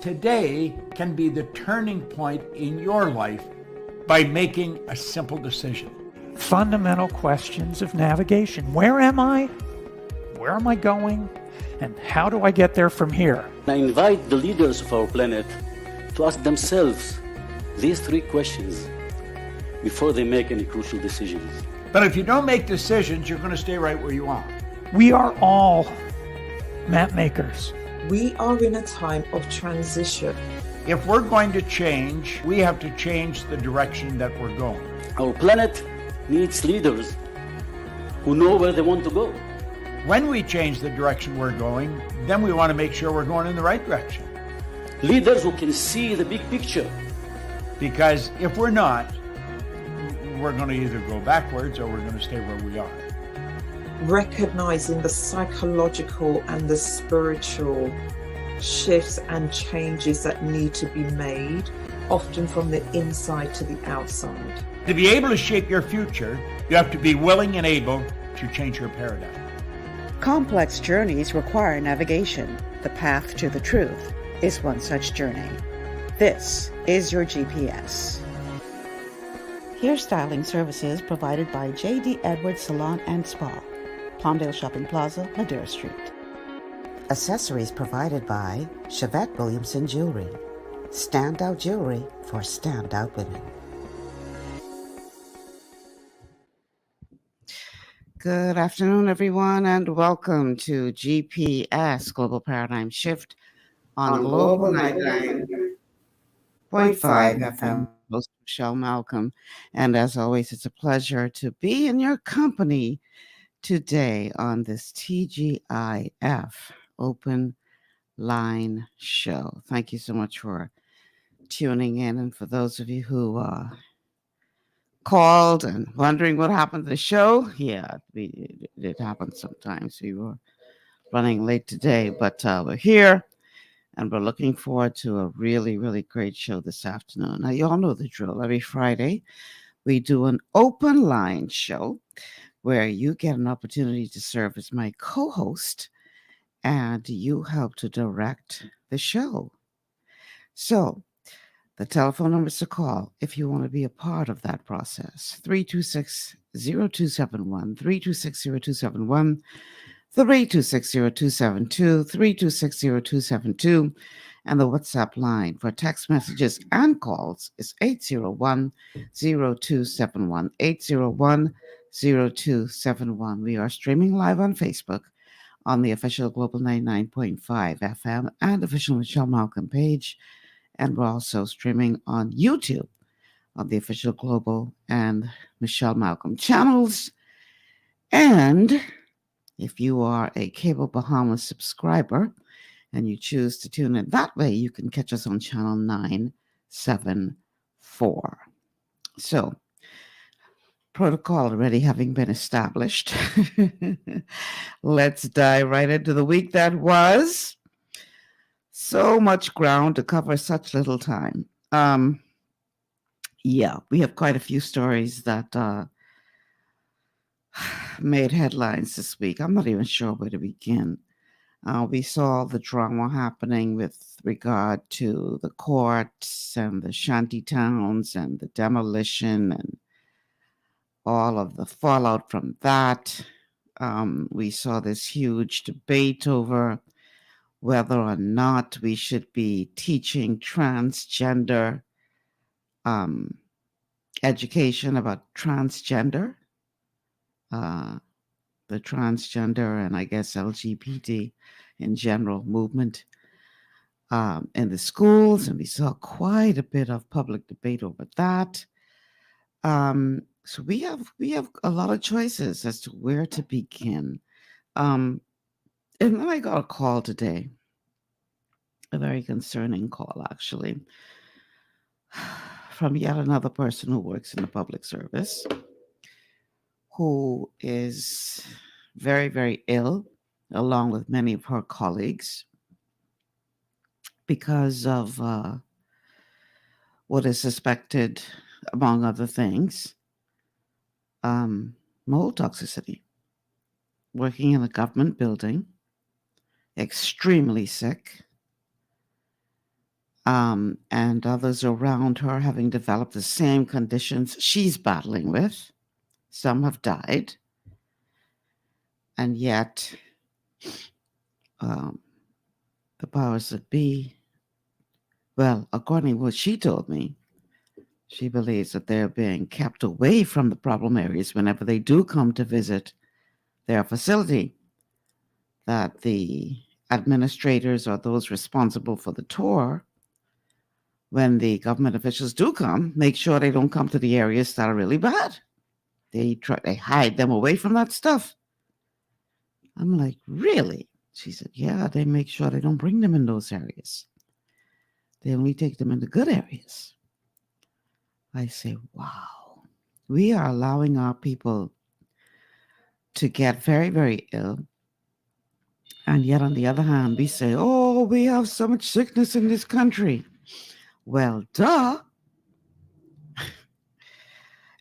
Today can be the turning point in your life by making a simple decision. Fundamental questions of navigation. Where am I? Where am I going? And how do I get there from here? I invite the leaders of our planet to ask themselves these three questions before they make any crucial decisions. But if you don't make decisions, you're going to stay right where you are. We are all map makers. We are in a time of transition. If we're going to change, we have to change the direction that we're going. Our planet needs leaders who know where they want to go. When we change the direction we're going, then we want to make sure we're going in the right direction. Leaders who can see the big picture. Because if we're not, we're going to either go backwards or we're going to stay where we are. Recognizing the psychological and the spiritual shifts and changes that need to be made, often from the inside to the outside. To be able to shape your future, you have to be willing and able to change your paradigm. Complex journeys require navigation. The path to the truth is one such journey. This is your GPS. Hairstyling services provided by J.D. Edwards Salon and Spa, Palmdale Shopping Plaza, Madera Street. Accessories provided by Chevette Williamson Jewelry. Standout jewelry for standout women. Good afternoon, everyone, and welcome to GPS Global Paradigm Shift on Global 99.5 FM. Host Michelle Malcolm, and as always, it's a pleasure to be in your company today on this TGIF Open Line Show. Thank you so much for tuning in, and for those of you who called and wondering what happened to the show, yeah, it happens sometimes. We were running late today, but we're here. And we're looking forward to a really, really great show this afternoon. Now, you all know the drill. Every Friday, we do an open line show where you get an opportunity to serve as my co-host and you help to direct the show. So, the telephone numbers to call if you want to be a part of that process: 326-0271, 326-0271, 326-0272, 326-0272, and the WhatsApp line for text messages and calls is 801-0271, 801-0271. We are streaming live on Facebook on the official Global 99.5 FM and official Michelle Malcolm page, and we're also streaming on YouTube on the official Global and Michelle Malcolm channels. And if you are a Cable Bahamas subscriber and you choose to tune in that way, you can catch us on channel 974. So, protocol already having been established, let's dive right into the week that was. So much ground to cover, such little time. Yeah, we have quite a few stories that made headlines this week. I'm not even sure where to begin. We saw the drama happening with regard to the courts and the shanty towns and the demolition and all of the fallout from that. We saw this huge debate over whether or not we should be teaching transgender education about transgender. The transgender and I guess LGBT in general movement in the schools, and we saw quite a bit of public debate over that. So we have a lot of choices as to where to begin. And then I got a call today, a very concerning call actually, from yet another person who works in the public service, who is very, very ill, along with many of her colleagues, because of what is suspected, among other things, mold toxicity. Working in a government building, extremely sick, and others around her having developed the same conditions she's battling with. Some have died, and yet um, the powers that be, well, according to what she told me, she believes that they're being kept away from the problem areas whenever they do come to visit their facility, that the administrators or those responsible for the tour, when the government officials do come, make sure they don't come to the areas that are really bad. They hide them away from that stuff. I'm like, really? She said, yeah, they make sure they don't bring them in those areas. They only take them in the good areas. I say, wow, we are allowing our people to get very, very ill. And yet, on the other hand, we say, oh, we have so much sickness in this country. Well, duh.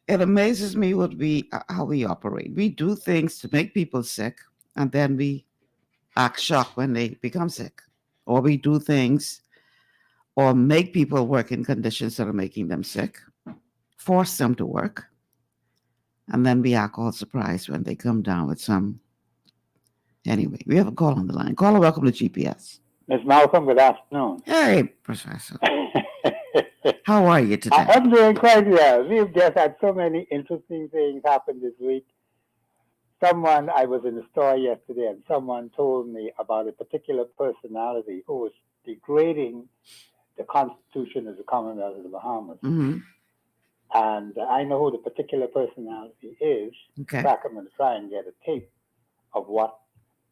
It amazes me how we operate. We do things to make people sick, and then we act shocked when they become sick. Or we do things or make people work in conditions that are making them sick, force them to work, and then we act all surprised when they come down with some. Anyway, we have a call on the line. Caller, welcome to GPS. Ms. Malcolm, good afternoon. Hey, Professor. How are you today? I'm doing quite well. We've just had so many interesting things happen this week. I was in the store yesterday, and someone told me about a particular personality who was degrading the Constitution of the Commonwealth of the Bahamas. Mm-hmm. And I know who the particular personality is. Okay. In fact, I'm going to try and get a tape of what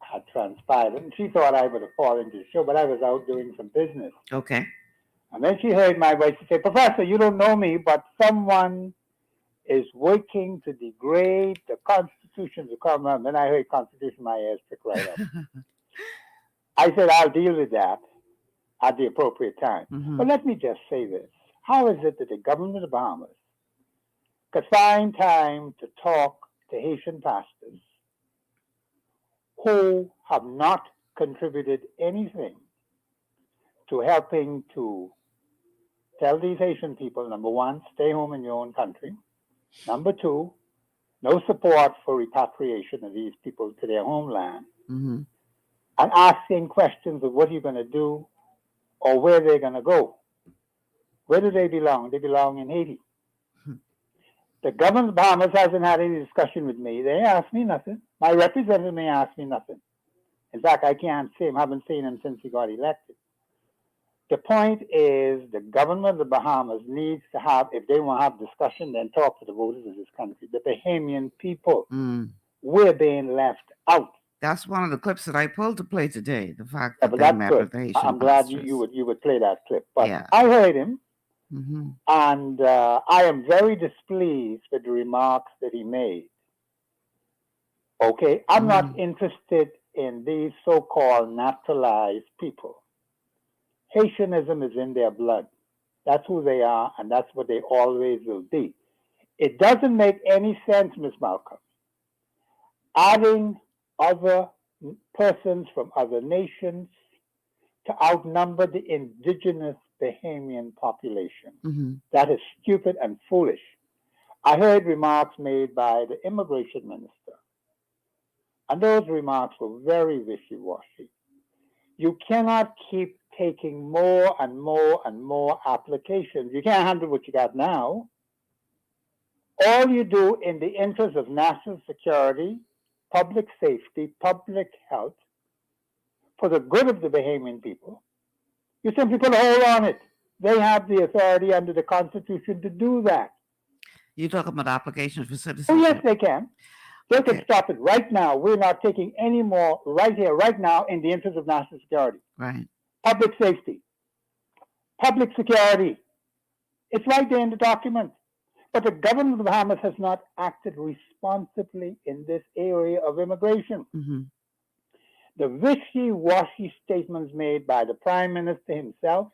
had transpired. And she thought I would have fallen into the show, but I was out doing some business. Okay. And then she heard my voice. She said, Professor, you don't know me, but someone is working to degrade the Constitution of the Commonwealth. And then I heard Constitution, my ears pricked right up. I said, I'll deal with that at the appropriate time. Mm-hmm. But let me just say this. How is it that the government of the Bahamas could find time to talk to Haitian pastors who have not contributed anything to helping to tell these Haitian people, number one, stay home in your own country. Number two, no support for repatriation of these people to their homeland. Mm-hmm. And asking questions of what are you going to do or where they're going to go. Where do they belong? They belong in Haiti. The government of Bahamas hasn't had any discussion with me. They asked me nothing. My representative may ask me nothing. In fact, I can't see him. Haven't seen him since he got elected. The point is the government of the Bahamas needs to have, if they want to have discussion, then talk to the voters of this country. The Bahamian people, we're being left out. That's one of the clips that I pulled to play today. The fact that they met with the Haitian I'm glad pastors. you would play that clip. But Yeah. I heard him. Mm-hmm. And I am very displeased with the remarks that he made. Okay, I'm not interested in these so-called naturalized people. Haitianism is in their blood. That's who they are, and that's what they always will be. It doesn't make any sense, Ms. Malcolm, adding other persons from other nations to outnumber the indigenous Bahamian population. Mm-hmm. That is stupid and foolish. I heard remarks made by the immigration minister, and those remarks were very wishy-washy. You cannot keep taking more and more and more applications. You can't handle what you got now. All you do in the interest of national security, public safety, public health, for the good of the Bahamian people, you simply put a hold on it. They have the authority under the Constitution to do that. You're talking about applications for citizenship? Oh, yes, they can. They can stop it right now. We're not taking any more right here, right now, in the interest of national security. Right. Public safety. Public security. It's right there in the document. But the government of the Bahamas has not acted responsibly in this area of immigration. Mm-hmm. The wishy-washy statements made by the Prime Minister himself,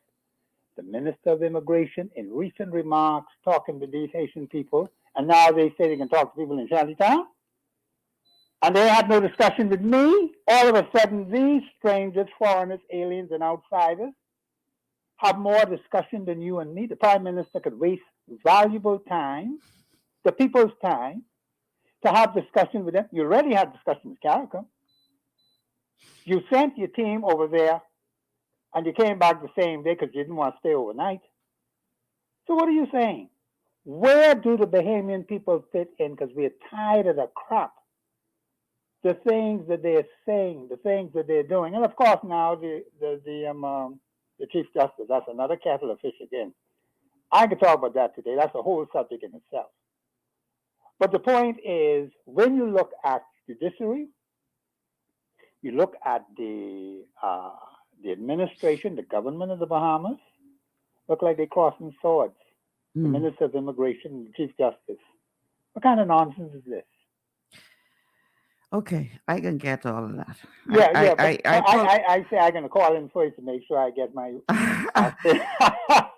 the Minister of Immigration, in recent remarks talking to these Haitian people, and now they say they can talk to people in Shantytown, and they had no discussion with me. All of a sudden, these strangers, foreigners, aliens, and outsiders have more discussion than you and me. The Prime Minister could waste valuable time, the people's time, to have discussion with them. You already had discussion with Carriacou. You sent your team over there, and you came back the same day because you didn't want to stay overnight. So what are you saying? Where do the Bahamian people fit in? Because we're tired of the crap. The things that they're saying, the things that they're doing. And of course now the Chief Justice, that's another kettle of fish again. I could talk about that today. That's a whole subject in itself. But the point is, when you look at judiciary, you look at the administration, the government of the Bahamas, look like they're crossing swords. The Minister of Immigration and the Chief Justice. What kind of nonsense is this? Okay, I can get all of that. I say I'm going to call in first to make sure I get my.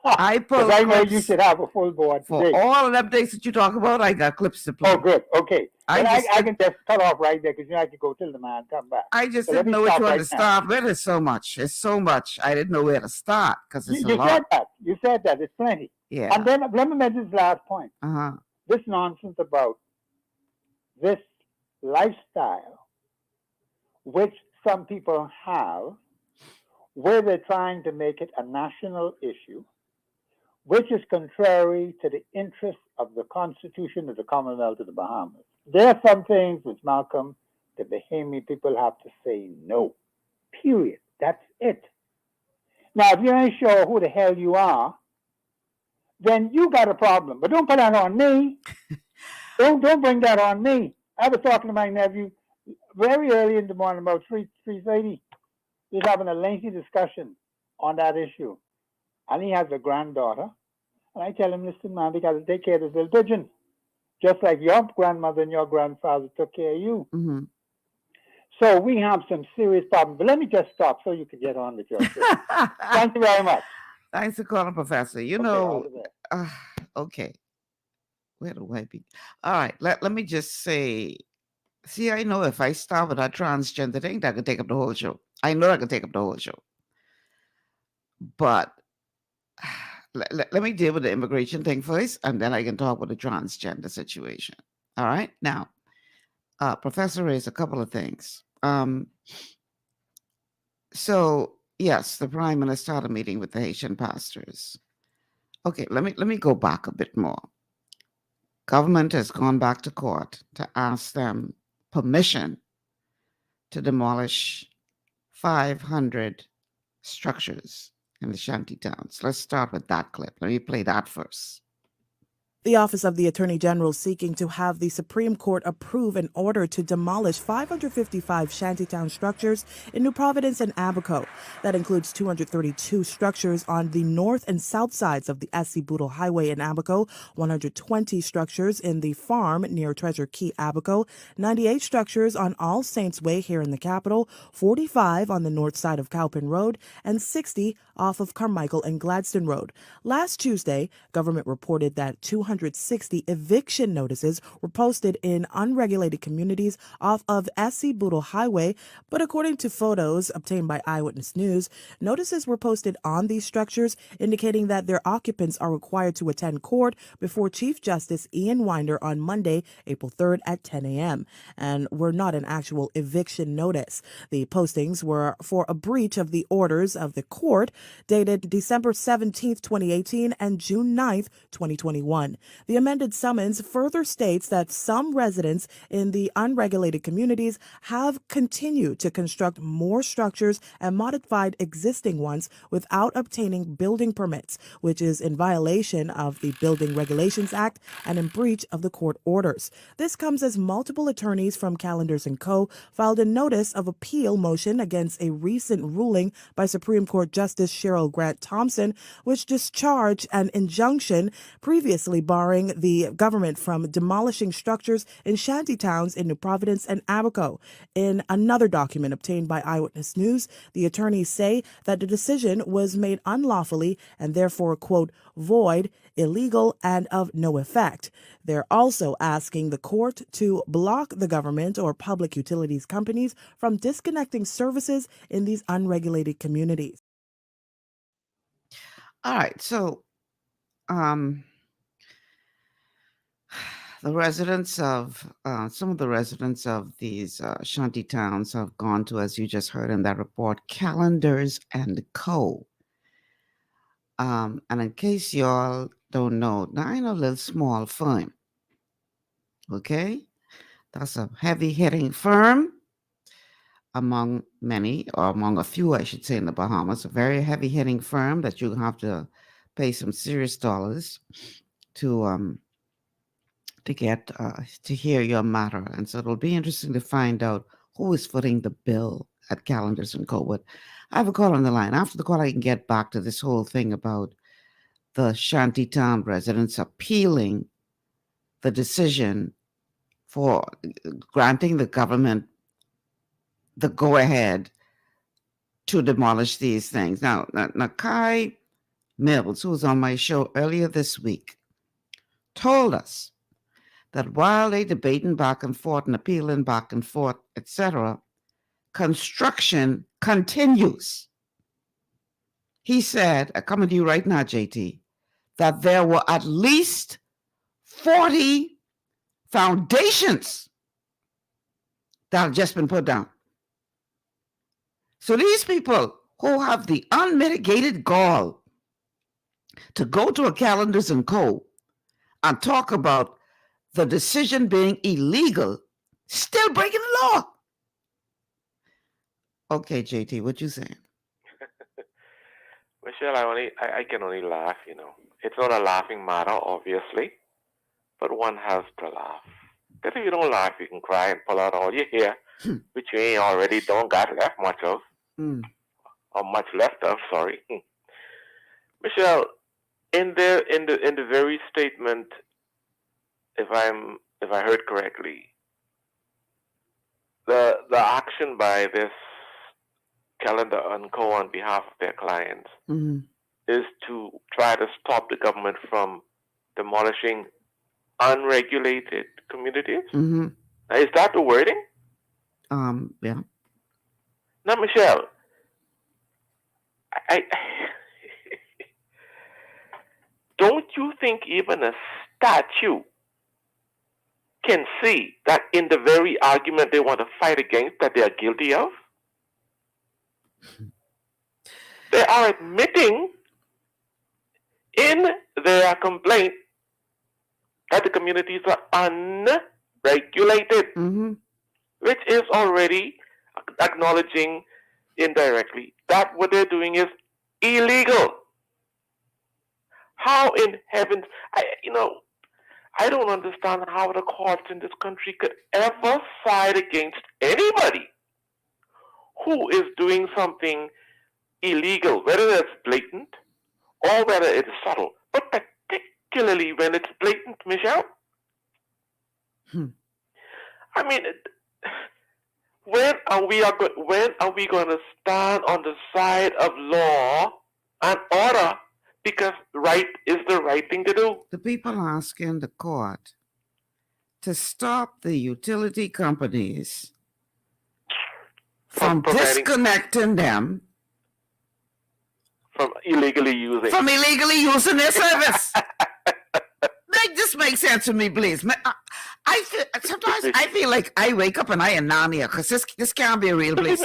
I pull. I know you should have a full board for today. all of them days that you talk about. I got clips to play. Oh, good. Okay. I can just cut off right there because I can go till the man come back. I just didn't know which one to start. But it's so much. It's so much. I didn't know where to start because it's a lot. You said that. It's plenty. Yeah. And then let me make this last point. Uh-huh. This nonsense about this lifestyle, which some people have, where they're trying to make it a national issue, which is contrary to the interests of the Constitution of the Commonwealth of the Bahamas. There are some things which, Malcolm, the Bahamian people have to say no. Period. That's it. Now, if you ain't sure who the hell you are, then you got a problem. But don't put that on me. Don't bring that on me. I was talking to my nephew very early in the morning, about 3:30. He's having a lengthy discussion on that issue. And he has a granddaughter. And I tell him, listen, man, we got to take care of this little pigeon. Just like your grandmother and your grandfather took care of you. Mm-hmm. So we have some serious problems. But let me just stop so you can get on with your show. Thank you very much. Thanks for calling, Professor. Okay. Where do I be? All right. Let me just say, see, I know if I start with that transgender thing, that could take up the whole show. I know that could take up the whole show. But let me deal with the immigration thing first, and then I can talk about the transgender situation. All right. Now, Professor raised a couple of things. So, yes, the Prime Minister had a meeting with the Haitian pastors. Okay, let me go back a bit more. Government has gone back to court to ask them permission to demolish 500 structures in the shanty towns. Let's start with that clip. Let me play that first. The Office of the Attorney General seeking to have the Supreme Court approve an order to demolish 555 shantytown structures in New Providence and Abaco. That includes 232 structures on the north and south sides of the SC Boodle Highway in Abaco, 120 structures in the farm near Treasure Key, Abaco, 98 structures on All Saints Way here in the capital, 45 on the north side of Cowpen Road, and 60 off of Carmichael and Gladstone Road. Last Tuesday, government reported that 260 eviction notices were posted in unregulated communities off of SC Boodle Highway, but according to photos obtained by Eyewitness News, notices were posted on these structures indicating that their occupants are required to attend court before Chief Justice Ian Winder on Monday, April 3rd at 10 a.m., and were not an actual eviction notice. The postings were for a breach of the orders of the court dated December 17th, 2018 and June 9th, 2021. The amended summons further states that some residents in the unregulated communities have continued to construct more structures and modified existing ones without obtaining building permits, which is in violation of the Building Regulations Act and in breach of the court orders. This comes as multiple attorneys from Calendars & Co. filed a notice of appeal motion against a recent ruling by Supreme Court Justice Cheryl Grant Thompson, which discharged an injunction previously barring the government from demolishing structures in shantytowns in New Providence and Abaco. In another document obtained by Eyewitness News, the attorneys say that the decision was made unlawfully and therefore, quote, void, illegal, and of no effect. They're also asking the court to block the government or public utilities companies from disconnecting services in these unregulated communities. All right. So, um, the residents of some of the residents of these shanty towns have gone to, as you just heard in that report, Calendars and Co. And in case y'all don't know, now I know a little small firm. Okay, that's a heavy hitting firm among many, or among a few, I should say, in the Bahamas. A very heavy hitting firm that you have to pay some serious dollars to get to hear your matter. And so it'll be interesting to find out who is footing the bill at Calendars and Co. But I have a call on the line. After the call, I can get back to this whole thing about the shantytown residents appealing the decision for granting the government the go ahead to demolish these things. Now Kai Mills, who was on my show earlier this week, told us that while they debating back and forth and appealing back and forth, etc., construction continues. He said, I'm coming to you right now, JT, that there were at least 40 foundations that have just been put down. So these people who have the unmitigated gall to go to a Calendars and Co. and talk about the decision being illegal, still breaking the law. Okay, JT, what you saying? Michelle, I can only laugh, It's not a laughing matter, obviously, but one has to laugh. Because if you don't laugh, you can cry and pull out all your hair, which you ain't already don't got left much of, or much left of, sorry. Michelle, in the very statement, if I heard correctly, the action by this Calendar and Co. on behalf of their clients is to try to stop the government from demolishing unregulated communities. Now, is that the wording? Yeah. Now, Michelle, I don't you think even a statue can see that in the very argument they want to fight against that they are guilty of? They are admitting in their complaint that the communities are unregulated, which is already acknowledging indirectly that what they're doing is illegal. How in heavens, I don't understand how the courts in this country could ever side against anybody who is doing something illegal, whether it's blatant or whether it's subtle, but particularly when it's blatant, Michelle. I mean, when are we going to stand on the side of law and order because right is the right thing to do? The people asking the court to stop the utility companies from disconnecting them from illegally using their service. This makes sense to me, please. Sometimes I feel like I wake up and I am Narnia because this can't be a real place.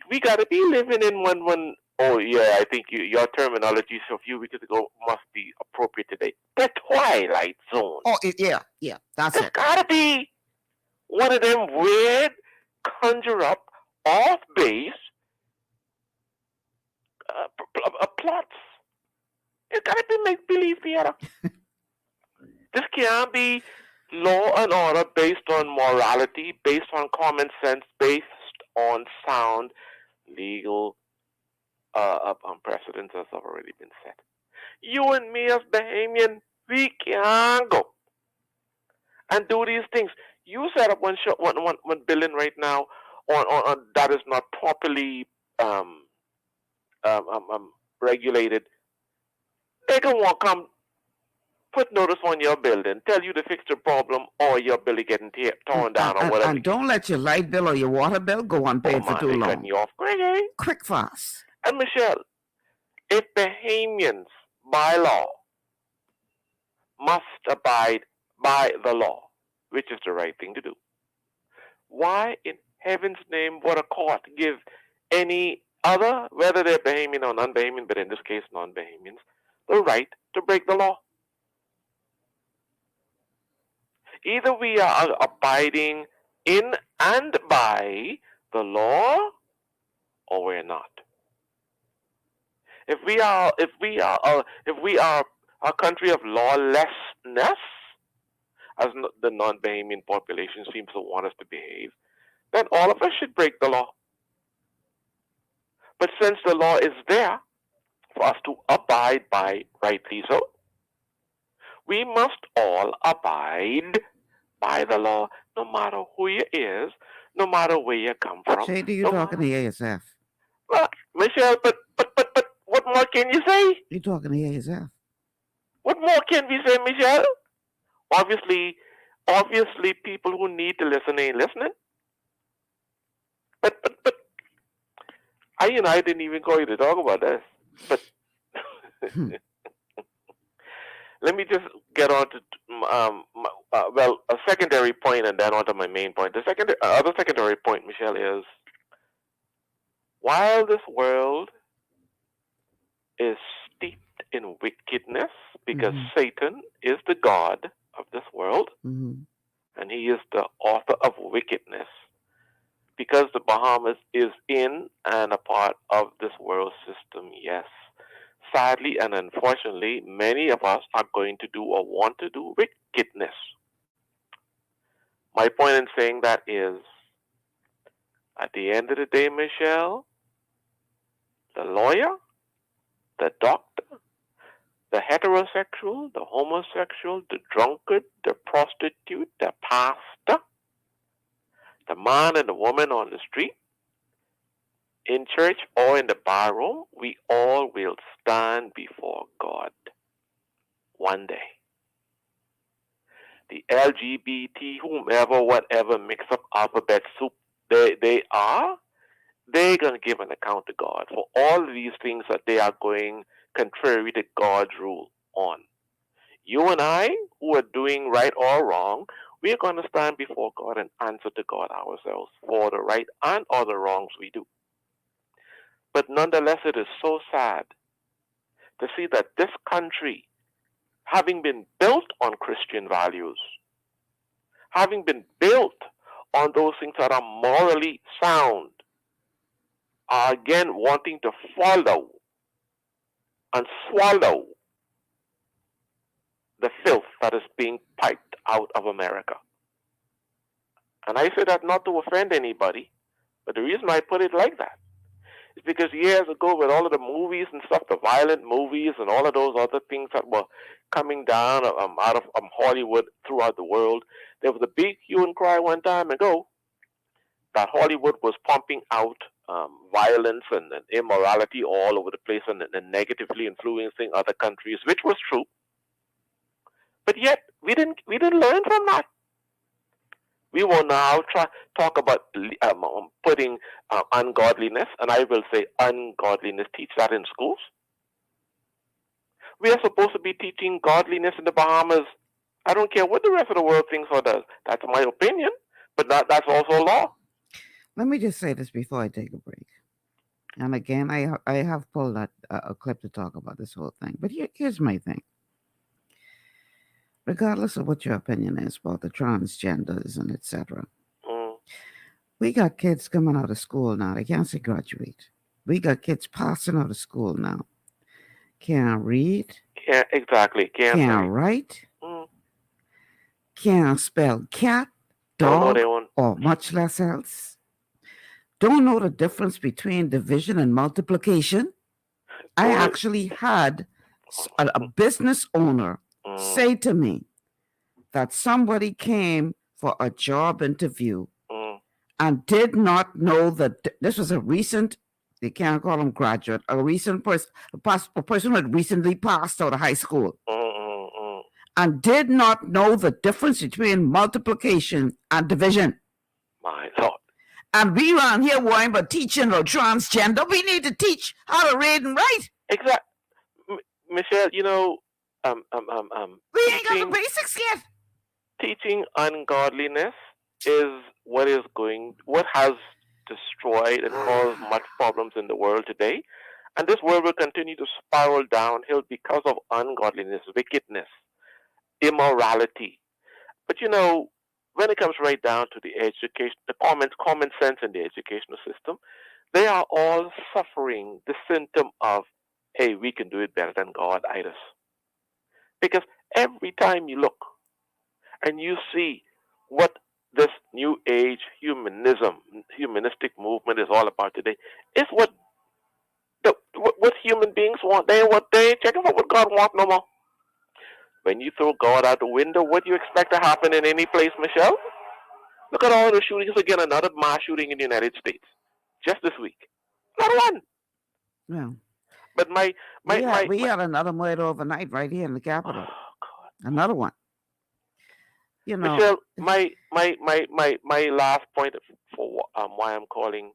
We gotta be living in one. Oh yeah, I think your terminology so a few weeks ago must be appropriate today. The Twilight Zone. Oh yeah, that's it. Gotta be one of them weird, conjure up, off base plots. It's gotta be make believe theater. This can't be law and order based on morality, based on common sense, based on sound legal precedents as have already been set. You and me as Bahamian, we can't go and do these things. You set up one building right now on that is not properly regulated. They can walk come put notice on your building, tell you to fix the problem, or your building getting torn down or whatever. And don't let your light bill or your water bill go unpaid for too long. Cutting you off, Quick, fast. And Michelle, if Bahamians, by law, must abide by the law, which is the right thing to do, why in heaven's name would a court give any other, whether they're Bahamian or non-Bahamian, but in this case non-Bahamians, the right to break the law? Either we are abiding in and by the law, or we're not. If we are a country of lawlessness, as the non-Bahamian population seems to want us to behave, then all of us should break the law. But since the law is there for us to abide by, rightly so, we must all abide by the law, no matter who you is, no matter where you come from. Shady, you talking to ASF? Well, Michelle, but what more can you say? You talking to ASF? What more can we say, Michelle? Obviously, people who need to listen ain't listening. But I didn't even call you to talk about this. But let me just get on to a secondary point, and then on to my main point. The other secondary point, Michelle, is while this world is steeped in wickedness, because Satan is the god of this world, and he is the author of wickedness, because the Bahamas is in and a part of this world system, yes. Sadly and unfortunately, many of us are going to do or want to do wickedness. My point in saying that is, at the end of the day, Michelle, the lawyer, the doctor, the heterosexual, the homosexual, the drunkard, the prostitute, the pastor, the man and the woman on the street, in church or in the barroom, we all will stand before God one day. The LGBT, whomever, whatever, mix up alphabet soup they're going to give an account to God for all of these things that they are going contrary to God's rule on. You and I, who are doing right or wrong, we are going to stand before God and answer to God ourselves for the right and or the wrongs we do. But nonetheless, it is so sad to see that this country, having been built on Christian values, having been built on those things that are morally sound, are again wanting to follow and swallow the filth that is being piped out of America. And I say that not to offend anybody, but the reason I put it like that is because years ago, with all of the movies and stuff, the violent movies and all of those other things that were coming down out of Hollywood throughout the world, there was a big hue and cry one time ago that Hollywood was pumping out violence and immorality all over the place and negatively influencing other countries, which was true. But yet we didn't learn from that. We will now talk about putting ungodliness, and I will say ungodliness, teach that in schools. We are supposed to be teaching godliness in the Bahamas. I don't care what the rest of the world thinks or does. That's my opinion, but that's also law. Let me just say this before I take a break. And again, I have pulled that a clip to talk about this whole thing. But here's my thing. Regardless of what your opinion is about the transgenders and etc., we got kids coming out of school now. They can't say graduate. We got kids passing out of school now. Can't read. Can't write. Can't spell cat, dog, or much less else. Don't know the difference between division and multiplication. I actually had a business owner say to me that somebody came for a job interview and did not know that this was a recent, they can't call him graduate, a recent person, a person who had recently passed out of high school, and did not know the difference between multiplication and division. My Lord. And we around here worrying about teaching or transgender. We need to teach how to read and write. exact, Michelle. We ain't got the Teaching basics yet. teaching ungodliness is what has destroyed and caused much problems in the world today. And this world will continue to spiral downhill because of ungodliness, wickedness, immorality. But when it comes right down to the education, the common sense in the educational system, they are all suffering the symptom of, hey, we can do it better than God, Idas. Because every time you look and you see what this new age humanistic movement is all about today, it's what human beings want. They checking for what God wants no more. When you throw God out the window, what do you expect to happen in any place, Michelle? Look at all the shootings again. Another mass shooting in the United States just this week. Another one. Well, But we had another murder overnight right here in the Capitol. oh God. Another one. Michelle, my last point for why I'm calling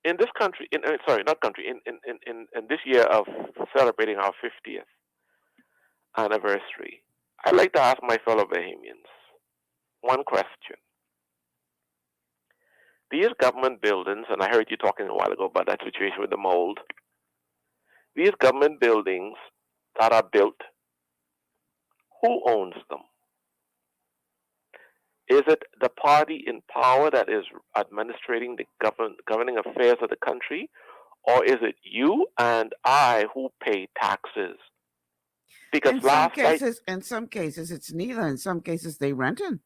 in this country, not country, in this year of celebrating our 50th anniversary, I'd like to ask my fellow Bahamians one question. These government buildings, and I heard you talking a while ago about that situation with the mold, these government buildings that are built, who owns them? Is it the party in power that is administrating the governing affairs of the country, or is it you and I who pay taxes? Because in some cases, it's neither. In some cases, they rent it.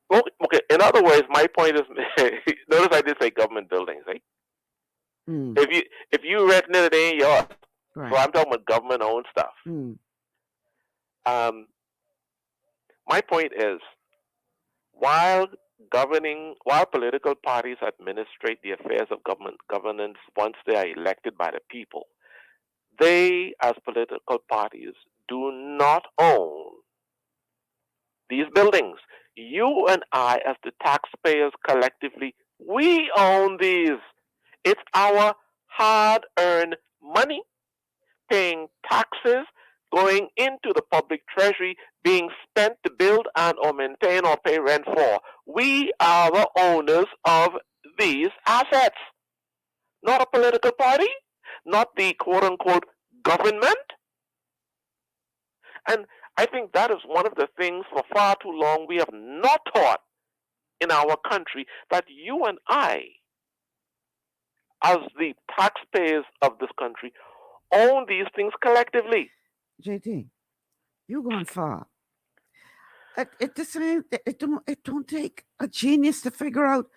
Well, okay. In other words, my point is, notice I did say government buildings, right? Mm. If you renting it, it ain't yours. Right. So I'm talking about government-owned stuff. Mm. My point is, while political parties administrate the affairs of governance once they are elected by the people, they, as political parties, do not own these buildings. You and I, as the taxpayers collectively, we own these. It's our hard-earned money, paying taxes, going into the public treasury, being spent to build and or maintain or pay rent for. We are the owners of these assets. Not a political party, not the quote-unquote government. And I think that is one of the things for far too long we have not taught in our country, that you and I, as the taxpayers of this country, own these things collectively. JT, you're going far. It don't take a genius to figure out.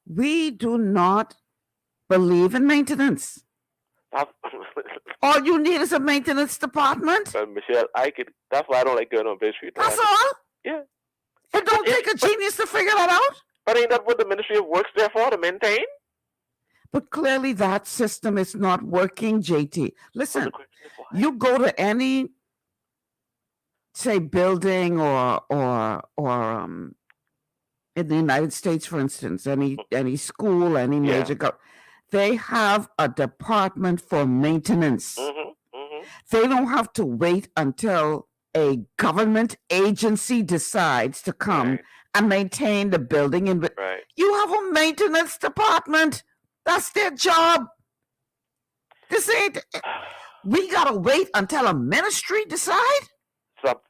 We do not believe in maintenance. All you need is a maintenance department. Michelle, that's why I don't like going on Bay Street. That's all? Yeah. It don't take a genius to figure that out? But ain't that what the Ministry of Works there for, to maintain? But clearly that system is not working, JT. Listen, you go to any, say, building or in the United States, for instance, any school, any major they have a department for maintenance. Mm-hmm, mm-hmm. They don't have to wait until a government agency decides to come and maintain the building. Right. You have a maintenance department. That's their job. This ain't. We gotta wait until a ministry decide. So,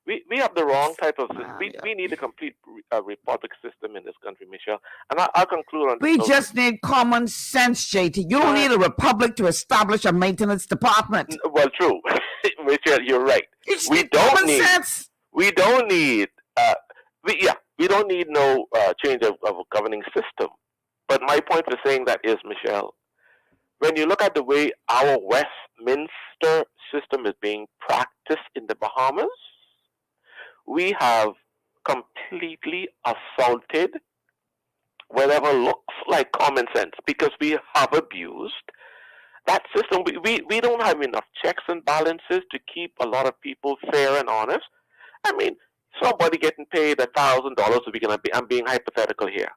we have the wrong type of system. We need a complete republic system in this country, Michelle. And I'll conclude on this. We just need common sense, JT. You don't need a republic to establish a maintenance department. Well, true, Michelle, you're right. We don't need no change of a governing system. But my point for saying that is, Michelle, when you look at the way our Westminster system is being practiced in the Bahamas, we have completely assaulted whatever looks like common sense, because we have abused that system. We don't have enough checks and balances to keep a lot of people fair and honest. I mean, somebody getting paid $1,000 a week, and I'm being hypothetical here.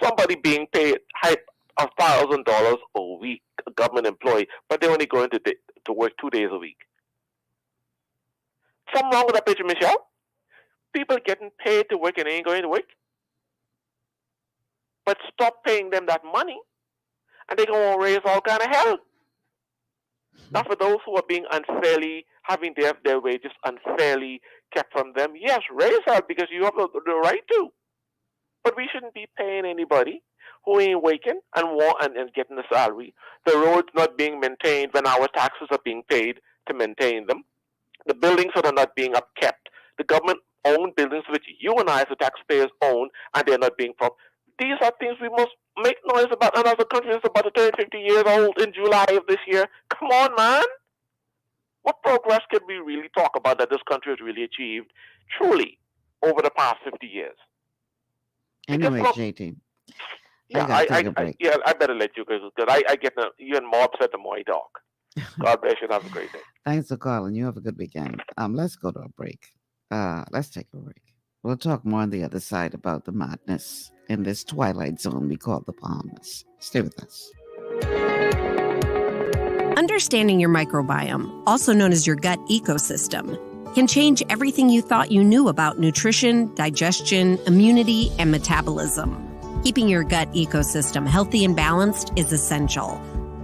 Somebody being paid of $1,000 a week, a government employee, but they're only going to work 2 days a week. Something wrong with that picture, Michelle? People getting paid to work and ain't going to work? But stop paying them that money, and they're going to raise all kind of hell. Not for those who are being unfairly, having their wages unfairly kept from them. Yes, raise hell because you have the right to. But we shouldn't be paying anybody who ain't working and getting a salary. The roads not being maintained when our taxes are being paid to maintain them. The buildings that are not being upkept. The government-owned buildings which you and I as the taxpayers own, and they're not being propped. These are things we must make noise about. And as a country is about to turn 50 years old in July of this year, come on, man. What progress can we really talk about that this country has really achieved truly over the past 50 years? Anyway, JT. Yeah, I better let you go because I get you and more upset the more I talk. God bless you and have a great day. Thanks for calling. You have a good weekend. Let's go to a break. Let's take a break. We'll talk more on the other side about the madness in this twilight zone we call the Bahamas. Stay with us. Understanding your microbiome, also known as your gut ecosystem, can change everything you thought you knew about nutrition, digestion, immunity, and metabolism. Keeping your gut ecosystem healthy and balanced is essential.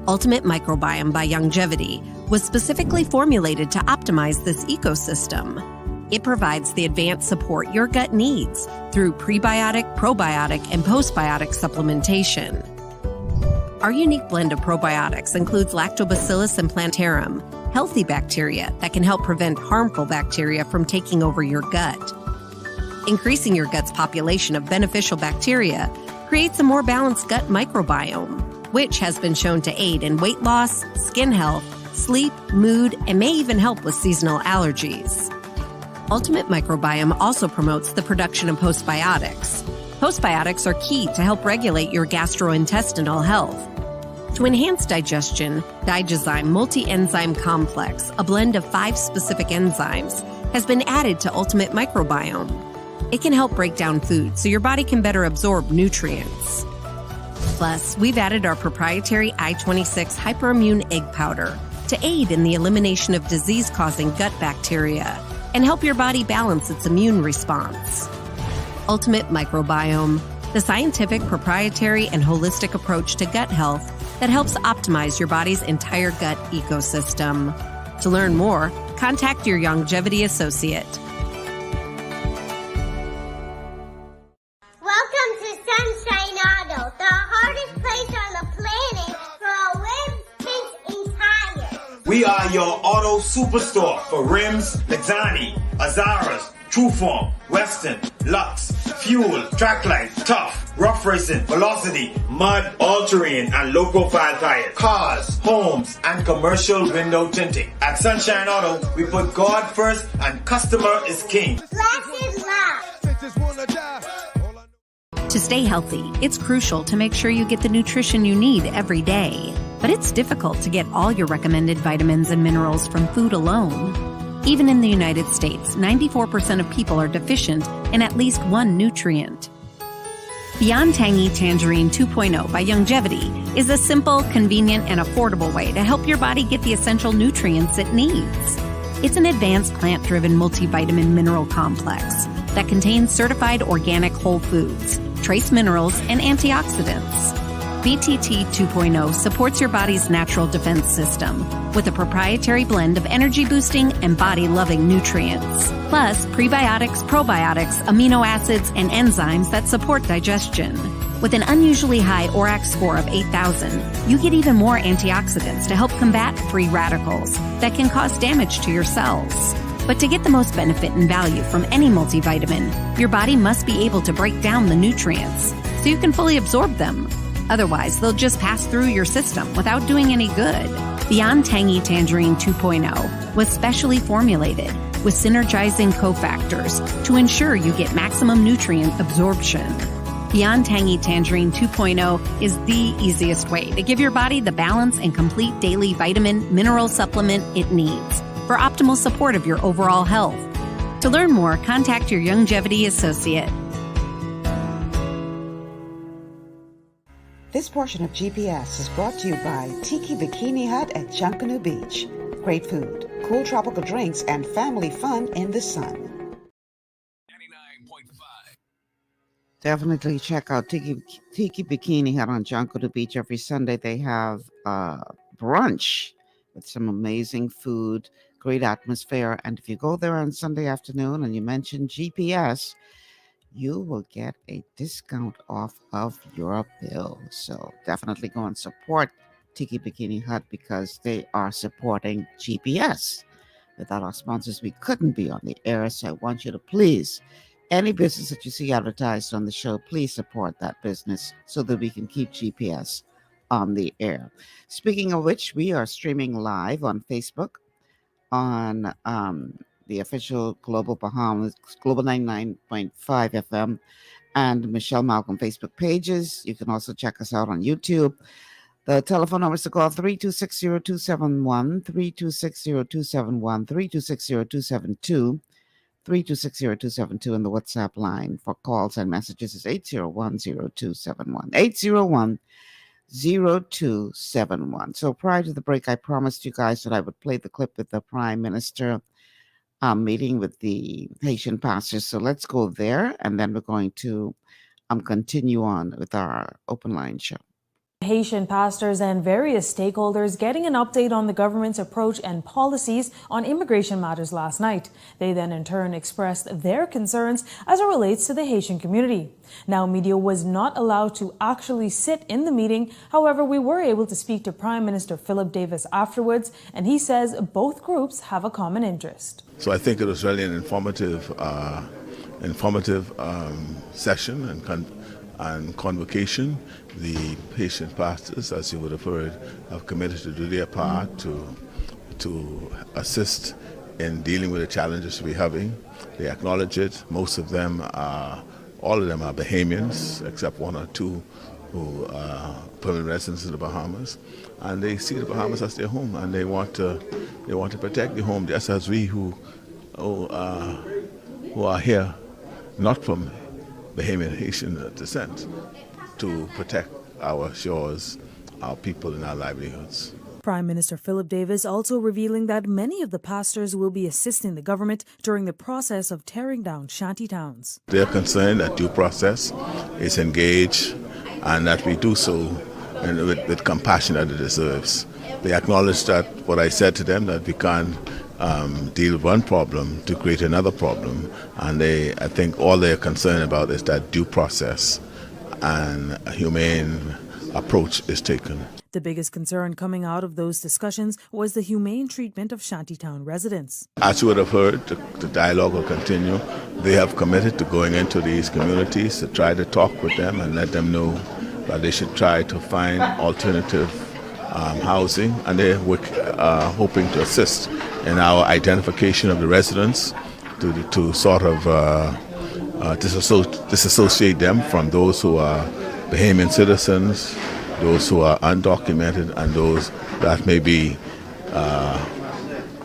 Ultimate Microbiome by Longevity was specifically formulated to optimize this ecosystem. It provides the advanced support your gut needs through prebiotic, probiotic, and postbiotic supplementation. Our unique blend of probiotics includes Lactobacillus and Plantarum, healthy bacteria that can help prevent harmful bacteria from taking over your gut. Increasing your gut's population of beneficial bacteria creates a more balanced gut microbiome, which has been shown to aid in weight loss, skin health, sleep, mood, and may even help with seasonal allergies. Ultimate Microbiome also promotes the production of postbiotics. Postbiotics are key to help regulate your gastrointestinal health. To enhance digestion, Digizyme Multi-Enzyme Complex, a blend of 5 specific enzymes, has been added to Ultimate Microbiome. It can help break down food so your body can better absorb nutrients. Plus, we've added our proprietary I-26 Hyperimmune Egg Powder to aid in the elimination of disease-causing gut bacteria and help your body balance its immune response. Ultimate Microbiome, the scientific, proprietary, and holistic approach to gut health that helps optimize your body's entire gut ecosystem. To learn more, contact your Longevity associate. Welcome to Sunshine Auto, the hardest place on the planet for rims, tints, and tires. We are your auto superstore for rims, Lexani, Azaras, Trueform, Western, Lux, Fuel, Tracklight, Tough, Rough Racing, Velocity, Mud, All-Terrain, and low-profile tires, cars, homes, and commercial window tinting. At Sunshine Auto, we put God first and customer is king. Glasses love. To stay healthy, it's crucial to make sure you get the nutrition you need every day. But it's difficult to get all your recommended vitamins and minerals from food alone. Even in the United States, 94% of people are deficient in at least one nutrient. Beyond Tangy Tangerine 2.0 by Longevity is a simple, convenient, and affordable way to help your body get the essential nutrients it needs. It's an advanced plant-driven multivitamin mineral complex that contains certified organic whole foods, trace minerals, and antioxidants. BTT 2.0 supports your body's natural defense system with a proprietary blend of energy-boosting and body-loving nutrients, plus prebiotics, probiotics, amino acids, and enzymes that support digestion. With an unusually high ORAC score of 8,000, you get even more antioxidants to help combat free radicals that can cause damage to your cells. But to get the most benefit and value from any multivitamin, your body must be able to break down the nutrients so you can fully absorb them. Otherwise, they'll just pass through your system without doing any good. Beyond Tangy Tangerine 2.0 was specially formulated with synergizing cofactors to ensure you get maximum nutrient absorption. Beyond Tangy Tangerine 2.0 is the easiest way to give your body the balance and complete daily vitamin mineral supplement it needs for optimal support of your overall health. To learn more, contact your Longevity associate. This portion of GPS is brought to you by Tiki Bikini Hut at Junkanoo Beach. Great food, cool tropical drinks, and family fun in the sun. Definitely check out Tiki Bikini Hut on Junkanoo Beach every Sunday. They have brunch with some amazing food, great atmosphere. And if you go there on Sunday afternoon and you mention GPS, you will get a discount off of your bill. So definitely go and support Tiki Bikini Hut because they are supporting GPS. Without our sponsors, we couldn't be on the air. So I want you to please, any business that you see advertised on the show, please support that business so that we can keep GPS on the air. Speaking of which, we are streaming live on Facebook on the official Global Bahamas, Global 99.5 FM, and Michelle Malcolm Facebook pages. You can also check us out on YouTube. The telephone numbers to call 3260271, 3260271, 3260272, 3260272, and the WhatsApp line for calls and messages is 8010271, 8010271. So prior to the break, I promised you guys that I would play the clip with the Prime Minister meeting with the Haitian pastors. So let's go there, and then we're going to continue on with our open line show. Haitian pastors and various stakeholders getting an update on the government's approach and policies on immigration matters last night. They then in turn expressed their concerns as it relates to the Haitian community. Now, media was not allowed to actually sit in the meeting. However, we were able to speak to Prime Minister Philip Davis afterwards, and he says both groups have a common interest. So I think it was really an informative session and convocation. The Haitian pastors, as you would have heard, have committed to do their part to assist in dealing with the challenges we're having. They acknowledge it. Most of them all of them are Bahamians, except one or two who are permanent residents of the Bahamas, and they see the Bahamas as their home, and they want to protect the home, just as we who are here, not from Bahamian Haitian descent, to protect our shores, our people, and our livelihoods. Prime Minister Philip Davis also revealing that many of the pastors will be assisting the government during the process of tearing down shanty towns. They're concerned that due process is engaged and that we do so with compassion that it deserves. They acknowledge that what I said to them, that we can't deal with one problem to create another problem, and I think all they're concerned about is that due process and a humane approach is taken. The biggest concern coming out of those discussions was the humane treatment of shantytown residents. As you would have heard, the dialogue will continue. They have committed to going into these communities to try to talk with them and let them know that they should try to find alternative housing, and they're hoping to assist in our identification of the residents to sort of disassociate them from those who are Bahamian citizens, those who are undocumented, and those that may be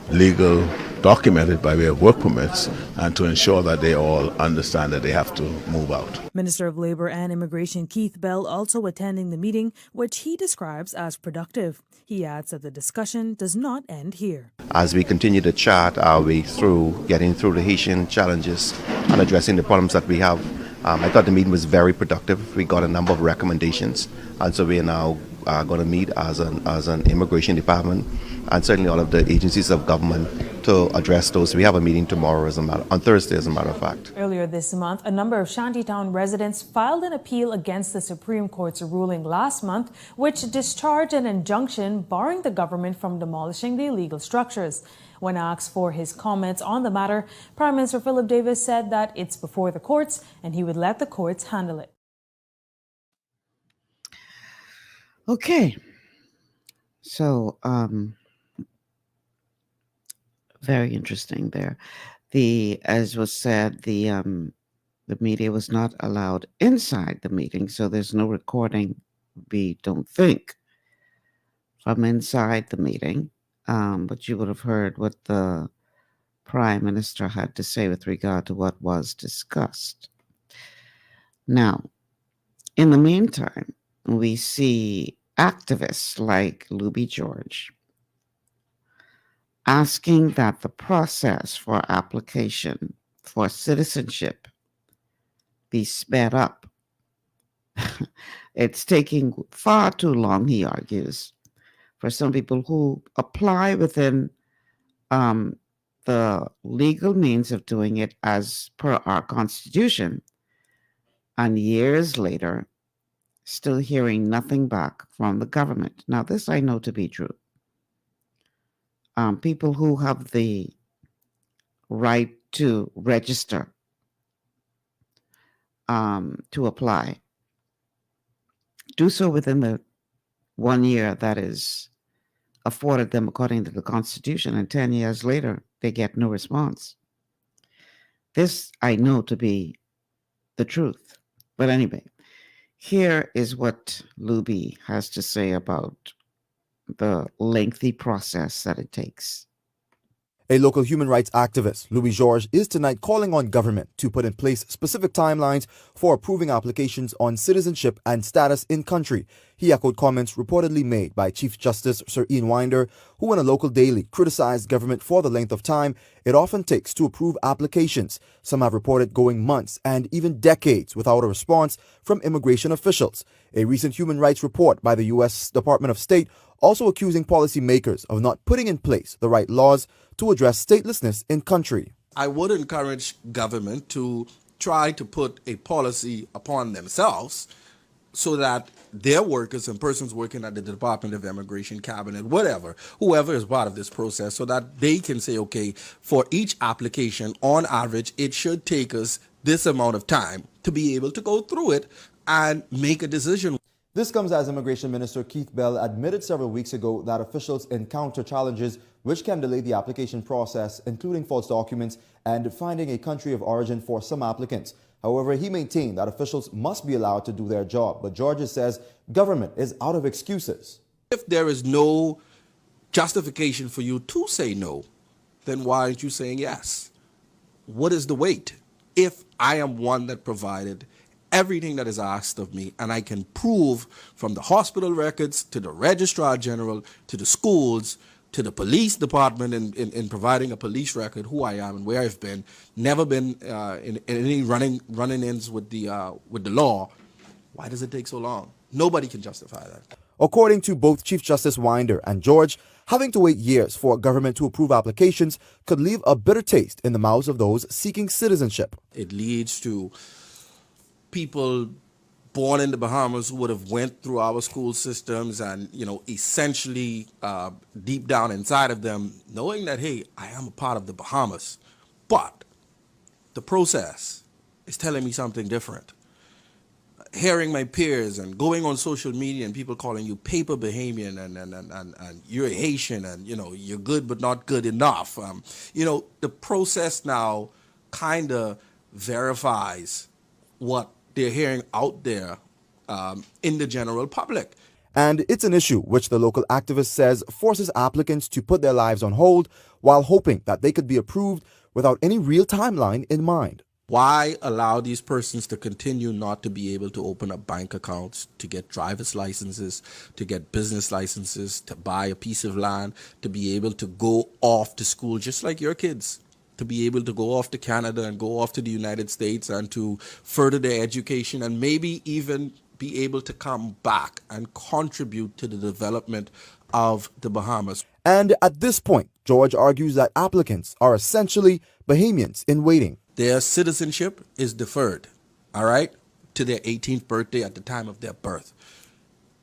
legal documented by way of work permits, and to ensure that they all understand that they have to move out. Minister of Labor and Immigration Keith Bell also attending the meeting, which he describes as productive. He adds that the discussion does not end here. As we continue to chart our way through getting through the Haitian challenges and addressing the problems that we have, I thought the meeting was very productive. We got a number of recommendations, and so we are now going to meet as an immigration department and certainly all of the agencies of government to address those. We have a meeting tomorrow, on Thursday, as a matter of fact. Earlier this month, a number of shantytown residents filed an appeal against the Supreme Court's ruling last month, which discharged an injunction barring the government from demolishing the illegal structures. When asked for his comments on the matter, Prime Minister Philip Davis said that it's before the courts and he would let the courts handle it. Okay. So, very interesting there. As was said, the media was not allowed inside the meeting, so there's no recording, we don't think, from inside the meeting. But you would have heard what the Prime Minister had to say with regard to what was discussed. Now, in the meantime, we see activists like Luby George asking that the process for application for citizenship be sped up. It's taking far too long, he argues, for some people who apply within the legal means of doing it as per our Constitution, and years later, still hearing nothing back from the government. Now, this I know to be true. People who have the right to register to apply do so within the 1 year that is afforded them according to the Constitution, and 10 years later, they get no response. This I know to be the truth. But anyway, here is what Luby has to say about the lengthy process that it takes. A local human rights activist, Louis Georges, is tonight calling on government to put in place specific timelines for approving applications on citizenship and status in country. He echoed comments reportedly made by Chief Justice Sir Ian Winder, who in a local daily criticized government for the length of time it often takes to approve applications. Some have reported going months and even decades without a response from immigration officials. A recent human rights report by the U.S. Department of State also accusing policymakers of not putting in place the right laws to address statelessness in country. I would encourage government to try to put a policy upon themselves so that their workers and persons working at the Department of Immigration, Cabinet, whoever is part of this process, so that they can say, okay, for each application, on average, it should take us this amount of time to be able to go through it and make a decision. This comes as Immigration Minister Keith Bell admitted several weeks ago that officials encounter challenges which can delay the application process, including false documents and finding a country of origin for some applicants. However, he maintained that officials must be allowed to do their job. But Georges says government is out of excuses. If there is no justification for you to say no, then why aren't you saying yes? What is the wait? If I am one that provided everything that is asked of me, and I can prove from the hospital records to the registrar general to the schools to the police department in providing a police record, who I am and where I've been, never been in any running-ins with the law, why does it take so long? Nobody can justify that. According to both Chief Justice Winder and George, having to wait years for government to approve applications could leave a bitter taste in the mouths of those seeking citizenship. It leads to people born in the Bahamas who would have went through our school systems and, essentially deep down inside of them, knowing that, hey, I am a part of the Bahamas, but the process is telling me something different. Hearing my peers and going on social media and people calling you paper Bahamian and you're a Haitian and, you're good but not good enough. The process now kind of verifies what they're hearing out there in the general public. And it's an issue which the local activist says forces applicants to put their lives on hold while hoping that they could be approved without any real timeline in mind. Why allow these persons to continue not to be able to open up bank accounts, to get driver's licenses, to get business licenses, to buy a piece of land, to be able to go off to school just like your kids? To be able to go off to Canada and go off to the United States and to further their education and maybe even be able to come back and contribute to the development of the Bahamas. And at this point, George argues that applicants are essentially Bahamians in waiting. Their citizenship is deferred, all right, to their 18th birthday at the time of their birth.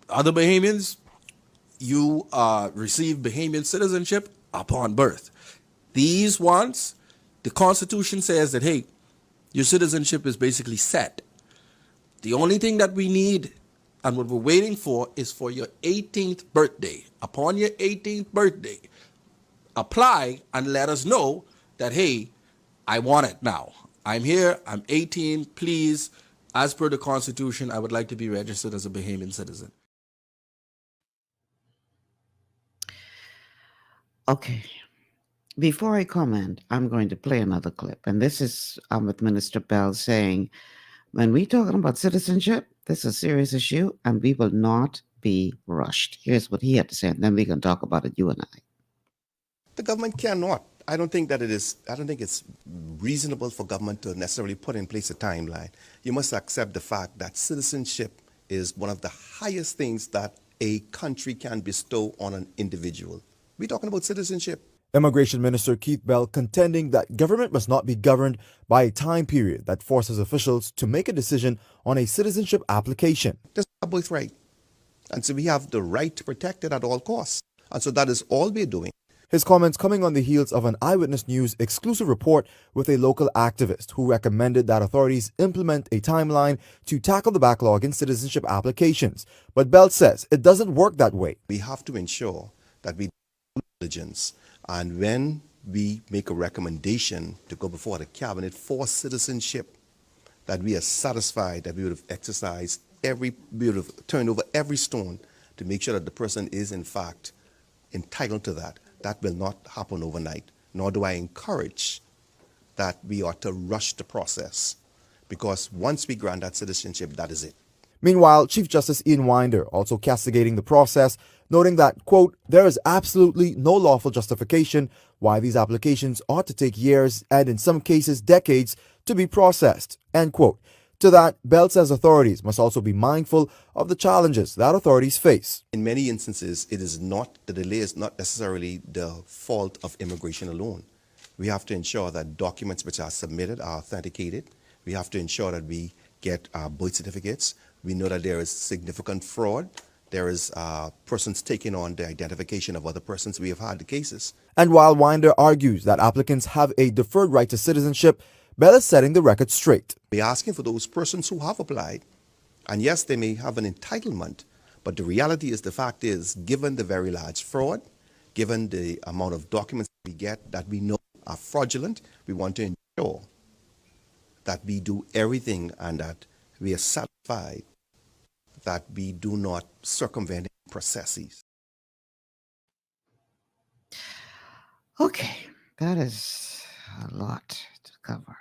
Other Bahamians, you receive Bahamian citizenship upon birth. These ones, the Constitution says that, hey, your citizenship is basically set. The only thing that we need and what we're waiting for is for your 18th birthday. Upon your 18th birthday, apply and let us know that, hey, I want it now. I'm here, I'm 18, please, as per the Constitution, I would like to be registered as a Bahamian citizen. Okay. Before I comment, I'm going to play another clip. And this is with Minister Bell saying, when we're talking about citizenship, This is a serious issue, and we will not be rushed. Here's what he had to say, and then we can talk about it, you and I. The government cannot. I don't think it's reasonable for government to necessarily put in place a timeline. You must accept the fact that citizenship is one of the highest things that a country can bestow on an individual. We're talking about citizenship. Immigration Minister Keith Bell contending that government must not be governed by a time period that forces officials to make a decision on a citizenship application. That's our birthright. And so we have the right to protect it at all costs. And so that is all we're doing. His comments coming on the heels of an Eyewitness News exclusive report with a local activist who recommended that authorities implement a timeline to tackle the backlog in citizenship applications. But Bell says it doesn't work that way. We have to ensure that we do diligence, and when we make a recommendation to go before the cabinet for citizenship, that we are satisfied that we would have exercised we would have turned over every stone to make sure that the person is in fact entitled to that. That will not happen overnight, nor do I encourage that we ought to rush the process, because once we grant that citizenship, that is it. Meanwhile, Chief Justice Ian Winder also castigating the process, noting that, quote, there is absolutely no lawful justification why these applications ought to take years and in some cases decades to be processed, end quote. To that, Bell says authorities must also be mindful of the challenges that authorities face. In many instances, the delay is not necessarily the fault of immigration alone. We have to ensure that documents which are submitted are authenticated. We have to ensure that we get birth certificates. We know that there is significant fraud. There is persons taking on the identification of other persons. We have had the cases. And while Winder argues that applicants have a deferred right to citizenship, Bell is setting the record straight. We're asking for those persons who have applied, and yes, they may have an entitlement, but the reality is, the fact is, given the very large fraud, given the amount of documents we get that we know are fraudulent, we want to ensure that we do everything and that we are satisfied that we do not circumvent processes. Okay, that is a lot to cover.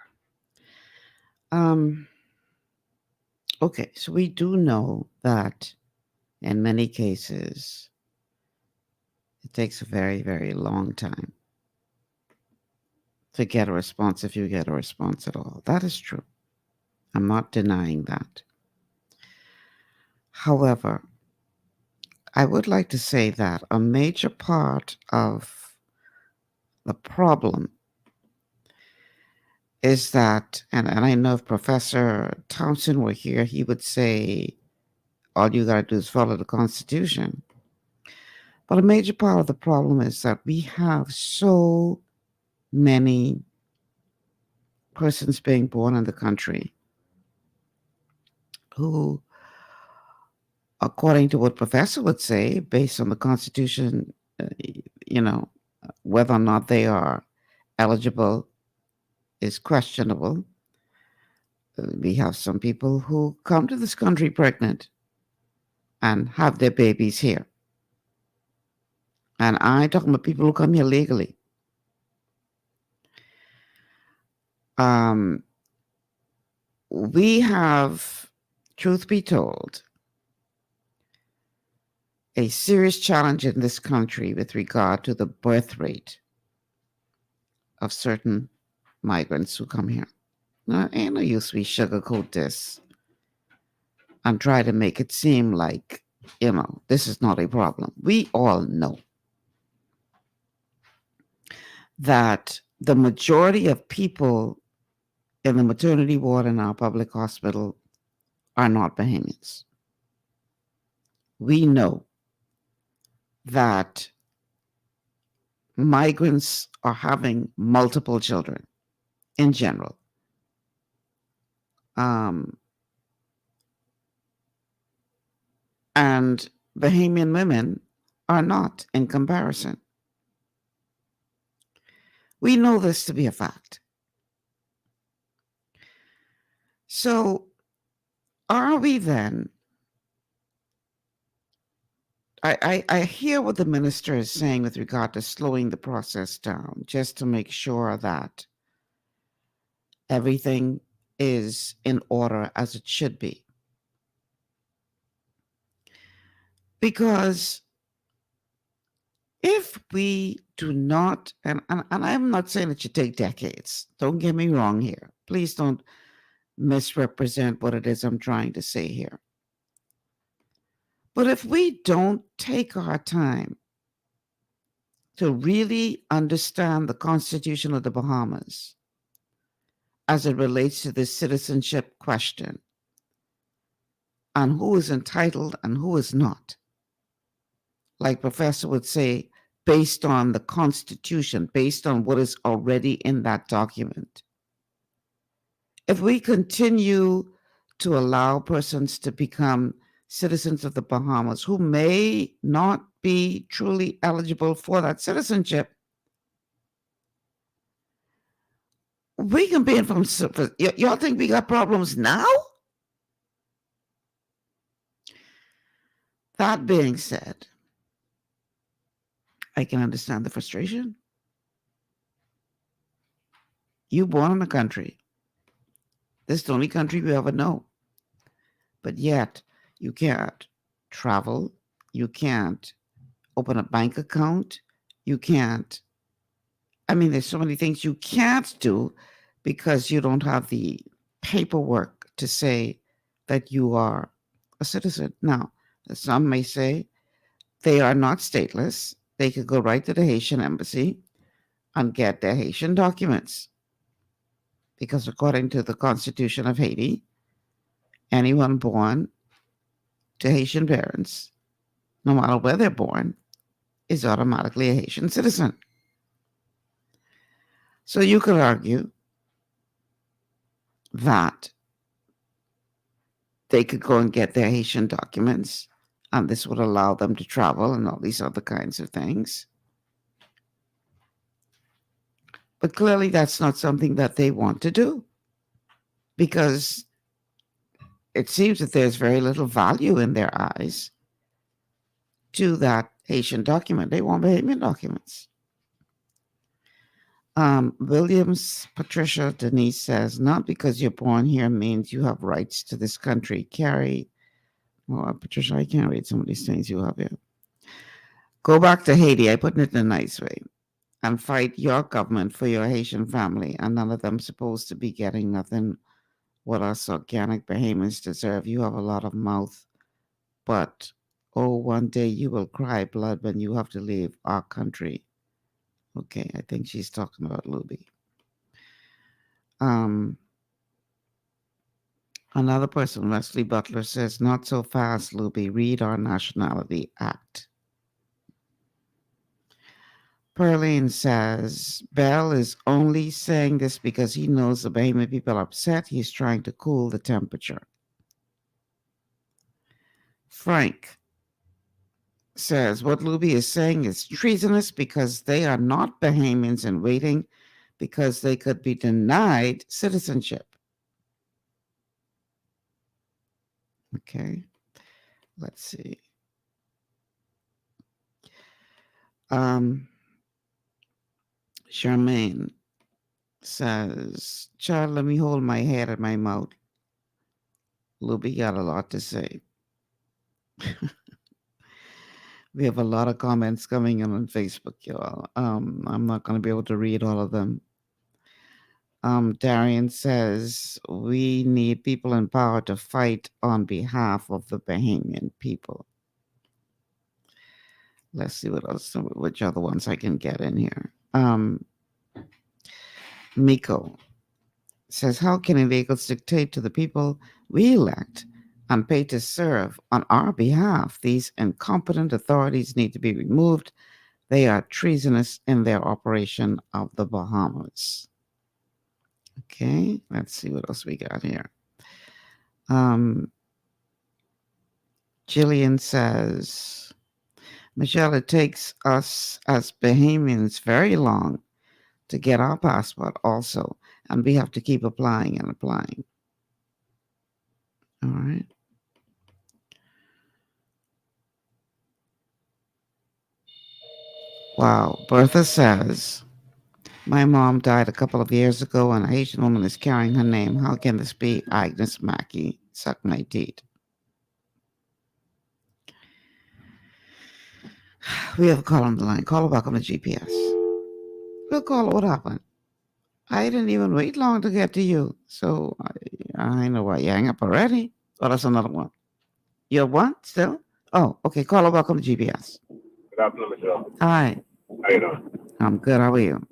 Okay, so we do know that in many cases, it takes a very, very long time to get a response, if you get a response at all. That is true. I'm not denying that. However, I would like to say that a major part of the problem is that, and I know if Professor Thompson were here, he would say, all you got to do is follow the Constitution. But a major part of the problem is that we have so many persons being born in the country who, according to what Professor would say, based on the Constitution, whether or not they are eligible is questionable. We have some people who come to this country pregnant and have their babies here. And I'm talking about people who come here legally. We have, truth be told, a serious challenge in this country with regard to the birth rate of certain migrants who come here. Now, ain't no use we sugarcoat this and try to make it seem like, this is not a problem. We all know that the majority of people in the maternity ward in our public hospital are not Bahamians. We know that migrants are having multiple children in general. And Bahamian women are not in comparison. We know this to be a fact. So, are we then? I hear what the minister is saying with regard to slowing the process down, just to make sure that everything is in order as it should be. Because if we do not, and I'm not saying it should take decades, don't get me wrong here. Please don't misrepresent what it is I'm trying to say here. But if we don't take our time to really understand the Constitution of the Bahamas as it relates to this citizenship question and who is entitled and who is not, like Professor would say, based on the Constitution, based on what is already in that document. If we continue to allow persons to become citizens of the Bahamas who may not be truly eligible for that citizenship, we can be in from. Y'all think we got problems now? That being said, I can understand the frustration. You born in a country. This is the only country you ever know. But yet, you can't travel. You can't open a bank account. You can't. I mean, there's so many things you can't do because you don't have the paperwork to say that you are a citizen. Now, some may say they are not stateless. They could go right to the Haitian embassy and get their Haitian documents. Because according to the Constitution of Haiti, anyone born to Haitian parents, no matter where they're born, is automatically a Haitian citizen. So you could argue that they could go and get their Haitian documents, and this would allow them to travel and all these other kinds of things. But clearly that's not something that they want to do, because it seems that there's very little value in their eyes to that Haitian document. They want Bahamian documents. Williams Patricia Denise says, not because you're born here means you have rights to this country. Carrie, well, Patricia, I can't read some of these things you have here. Go back to Haiti, I put it in a nice way, and fight your government for your Haitian family, and none of them supposed to be getting nothing what us organic Bahamians deserve. You have a lot of mouth, but oh, one day you will cry blood when you have to leave our country. Okay, I think she's talking about Luby. Another person, Leslie Butler, says, not so fast, Luby. Read our Nationality Act. Perline says, Bell is only saying this because he knows the Bahamian people are upset. He's trying to cool the temperature. Frank says, what Luby is saying is treasonous because they are not Bahamians and waiting because they could be denied citizenship. Okay, let's see. Charmaine says, child, let me hold my head and my mouth. Luby got a lot to say. We have a lot of comments coming in on Facebook, y'all. I'm not going to be able to read all of them. Darian says, we need people in power to fight on behalf of the Bahamian people. Let's see what else, which other ones I can get in here. Miko says, how can illegals dictate to the people we elect and pay to serve on our behalf? These incompetent authorities need to be removed. They are treasonous in their operation of the Bahamas. Okay, let's see what else we got here. Jillian says, Michelle, it takes us as Bahamians very long to get our passport also, and we have to keep applying and applying. All right. Wow. Bertha says, my mom died a couple of years ago and a Haitian woman is carrying her name. How can this be? Agnes Mackey, suck my teeth. We have a call on the line. Call back on the GPS. We'll call. What happened? I didn't even wait long to get to you. So I know why you hang up already. Oh, that's another one. You have one still? Oh, okay. Call back on the GPS. Good afternoon, Michelle. Hi. How you doing? I'm good. How are you?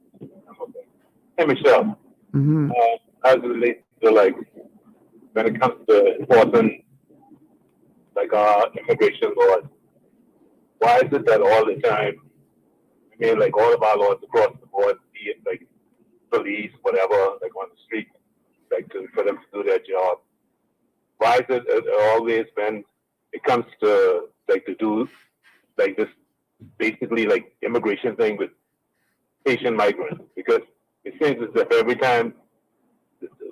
Hey, Michelle. Mm-hmm. As it relates to like when it comes to enforcing like immigration laws, why is it that all the time? I mean, like all of our laws across the board, be it like police, whatever, like on the street, like for them to do their job. Why is it always when it comes to like to do like this basically like immigration thing with Haitian migrants? Because it seems as if every time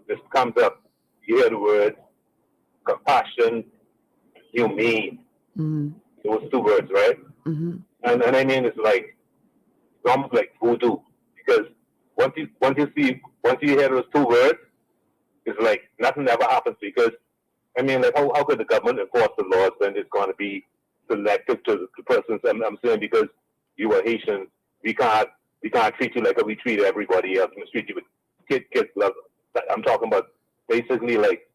this comes up, you hear the words compassion, humane. Mm-hmm. Those two words, right? Mm-hmm. And I mean, it's almost like voodoo, because once you hear those two words, it's like nothing ever happens. Because I mean, like how could the government enforce the laws when it's going to be selective to the persons? I'm saying because you are Haitian, we can't treat you like we treat everybody else. We treat you with kids love. I'm talking about basically like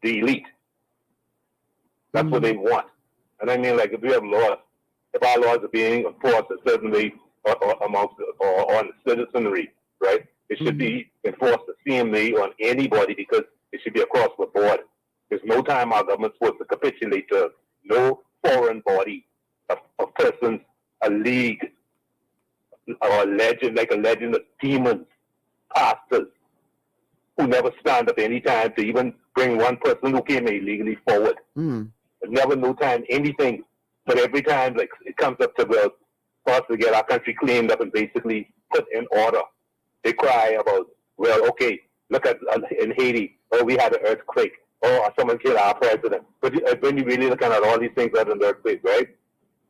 the elite. That's what they want. And I mean, like if we have laws, if our laws are being enforced a certain way amongst or on citizenry, right? It should be enforced the same way on anybody, because it should be across the board. There's no time our government's supposed to capitulate to no foreign body of persons, a league, or a legend of demons, pastors, who never stand up any time to even bring one person who came illegally forward. Never no time anything, but every time like it comes up to for us to get our country cleaned up and basically put in order, they cry about, well, okay, look at in Haiti, oh, we had an earthquake, oh, someone killed our president. But when you really looking at all these things other than the earthquake, right?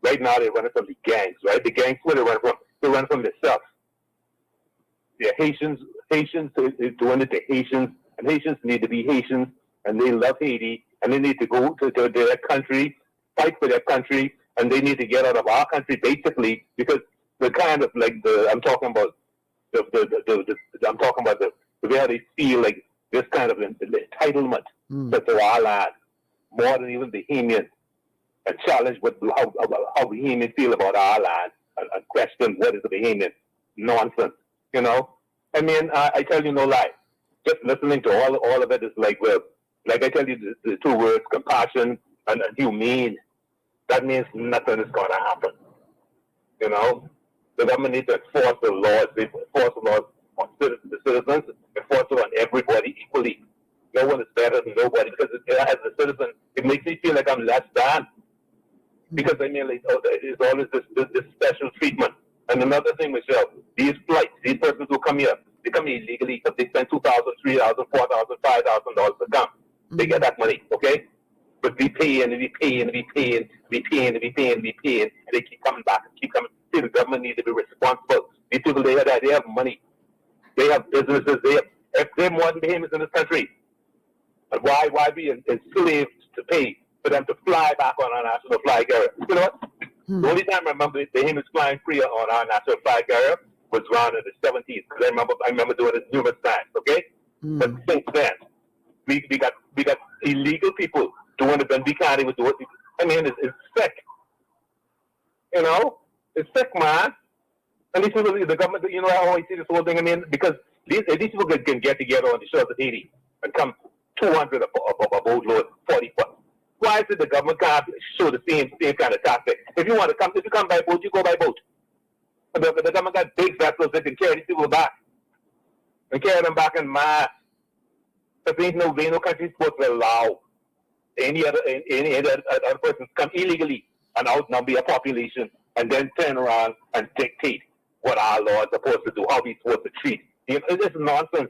Right now they're running from the gangs, right? The gangs, where they run from? They run from themselves. Yeah, Haitians is doing it to Haitians, and Haitians need to be Haitians, and they love Haiti, and they need to go to their country, fight for their country, and they need to get out of our country basically, because the kind of like I'm talking about the way how they feel like this kind of entitlement to our land more than even Bahamians, and challenge how Bahamians feel about our land, and question what is a Bahamian. Nonsense, you know. I mean, I tell you no lie. Just listening to all of it is like, well, like I tell you, the two words, compassion and humane, that means nothing is going to happen. You know, the government needs to enforce the laws. They enforce the laws on the citizens, enforce it on everybody equally. No one is better than nobody, because as a citizen, it makes me feel like I'm less than. Because I mean, like, it's always this special treatment. And another thing, Michelle, these flights, these persons who come here, they come here illegally because they spend $2,000, $3,000, $4,000, $5,000 to come. They get that money, okay? But we pay and we pay and we pay and we pay and we pay and we pay, and they keep coming back and keep coming. See, the government needs to be responsible. These people, they have money. They have businesses. They're more than Bahamians in this country. And why be enslaved to pay for them to fly back on our national flag carrier? You know what? The only time I remember Bahamians flying free on our national flag carrier was around in the 70s. Because I remember doing it numerous times. Okay, but since then we got illegal people doing it, and we can't even do it. I mean, it's sick. You know, it's sick, man. And these people, the government, you know how I see this whole thing. I mean, because these people can get together on the shores of Haiti and come 200 of a boatload, 40 foot. Why is it the government can't show the same kind of tactic? If you want to come, if you come by boat, you go by boat. The government got big vessels that can carry these people back and carry them back in mass. But there ain't no country supposed to allow any other person to come illegally and outnumber a population and then turn around and dictate what our laws are supposed to do, how we're supposed to treat. You know, it's nonsense.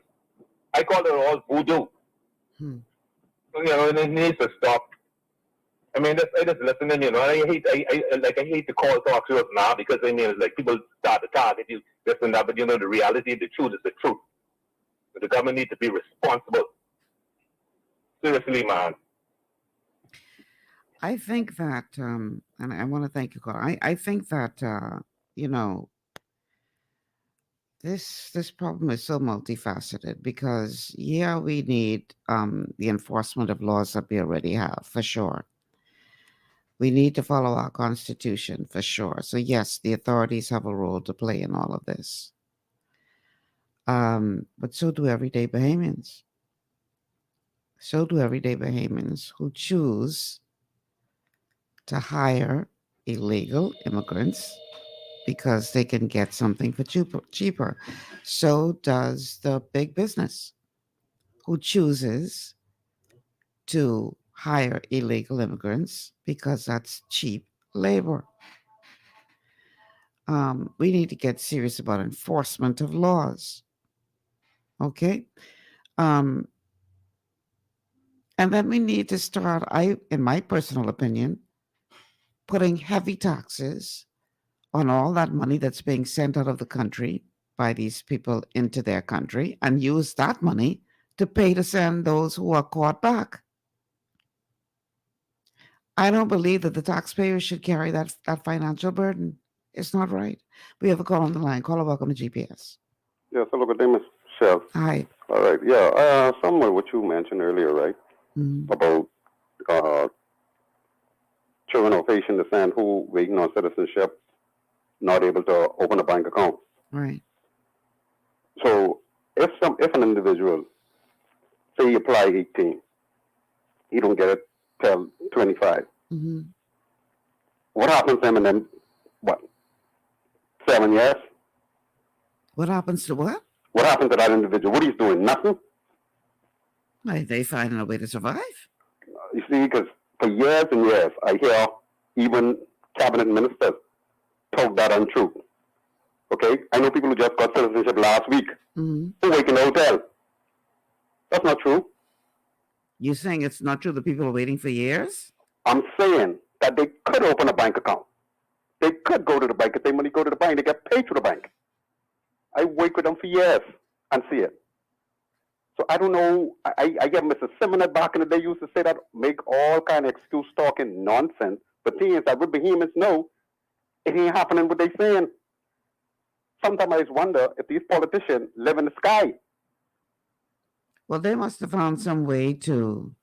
I call it all voodoo. You know, and it needs to stop. I mean, I just listening, you know, I hate to call talk shows now, because I mean, it's like people start to target you, this and that, but you know, the reality, the truth is the truth. The government needs to be responsible. Seriously, man. I think that, and I want to thank you, Carl. I think that, you know, this problem is so multifaceted because yeah, we need the enforcement of laws that we already have for sure. We need to follow our constitution for sure. So yes, the authorities have a role to play in all of this. But so do everyday Bahamians. So do everyday Bahamians who choose to hire illegal immigrants because they can get something for cheaper. So does the big business who chooses to hire illegal immigrants because that's cheap labor. We need to get serious about enforcement of laws. Okay. And then we need to start, in my personal opinion, putting heavy taxes on all that money that's being sent out of the country by these people into their country and use that money to pay to send those who are caught back. I don't believe that the taxpayers should carry that financial burden. It's not right. We have a call on the line. Caller, welcome to GPS. Yes, hello, good day, Ms. Chef. Hi. All right, yeah, somewhat what you mentioned earlier, right, about children of Haitian descent who waiting on citizenship, not able to open a bank account. Right. So if an individual, say he apply 18, he don't get it till 25. Mm-hmm. What happens to him in them, 7 years? What happens to what? What happened to that individual? What he's doing? Nothing? They finding a way to survive. You see, because for years and years, I hear even cabinet ministers talk that untrue. Okay? I know people who just got citizenship last week who work in the hotel. That's not true. You're saying it's not true that people are waiting for years? I'm saying that they could open a bank account. They could go to the bank. If they money go to the bank, they get paid through the bank. I work with them for years and see it. So I don't know. I get Mr. Simonet back in the day used to say that, make all kind of excuse talking nonsense. But things that with Bahamians know, it ain't happening what they saying. Sometimes I just wonder if these politicians live in the sky. Well, they must have found some way to,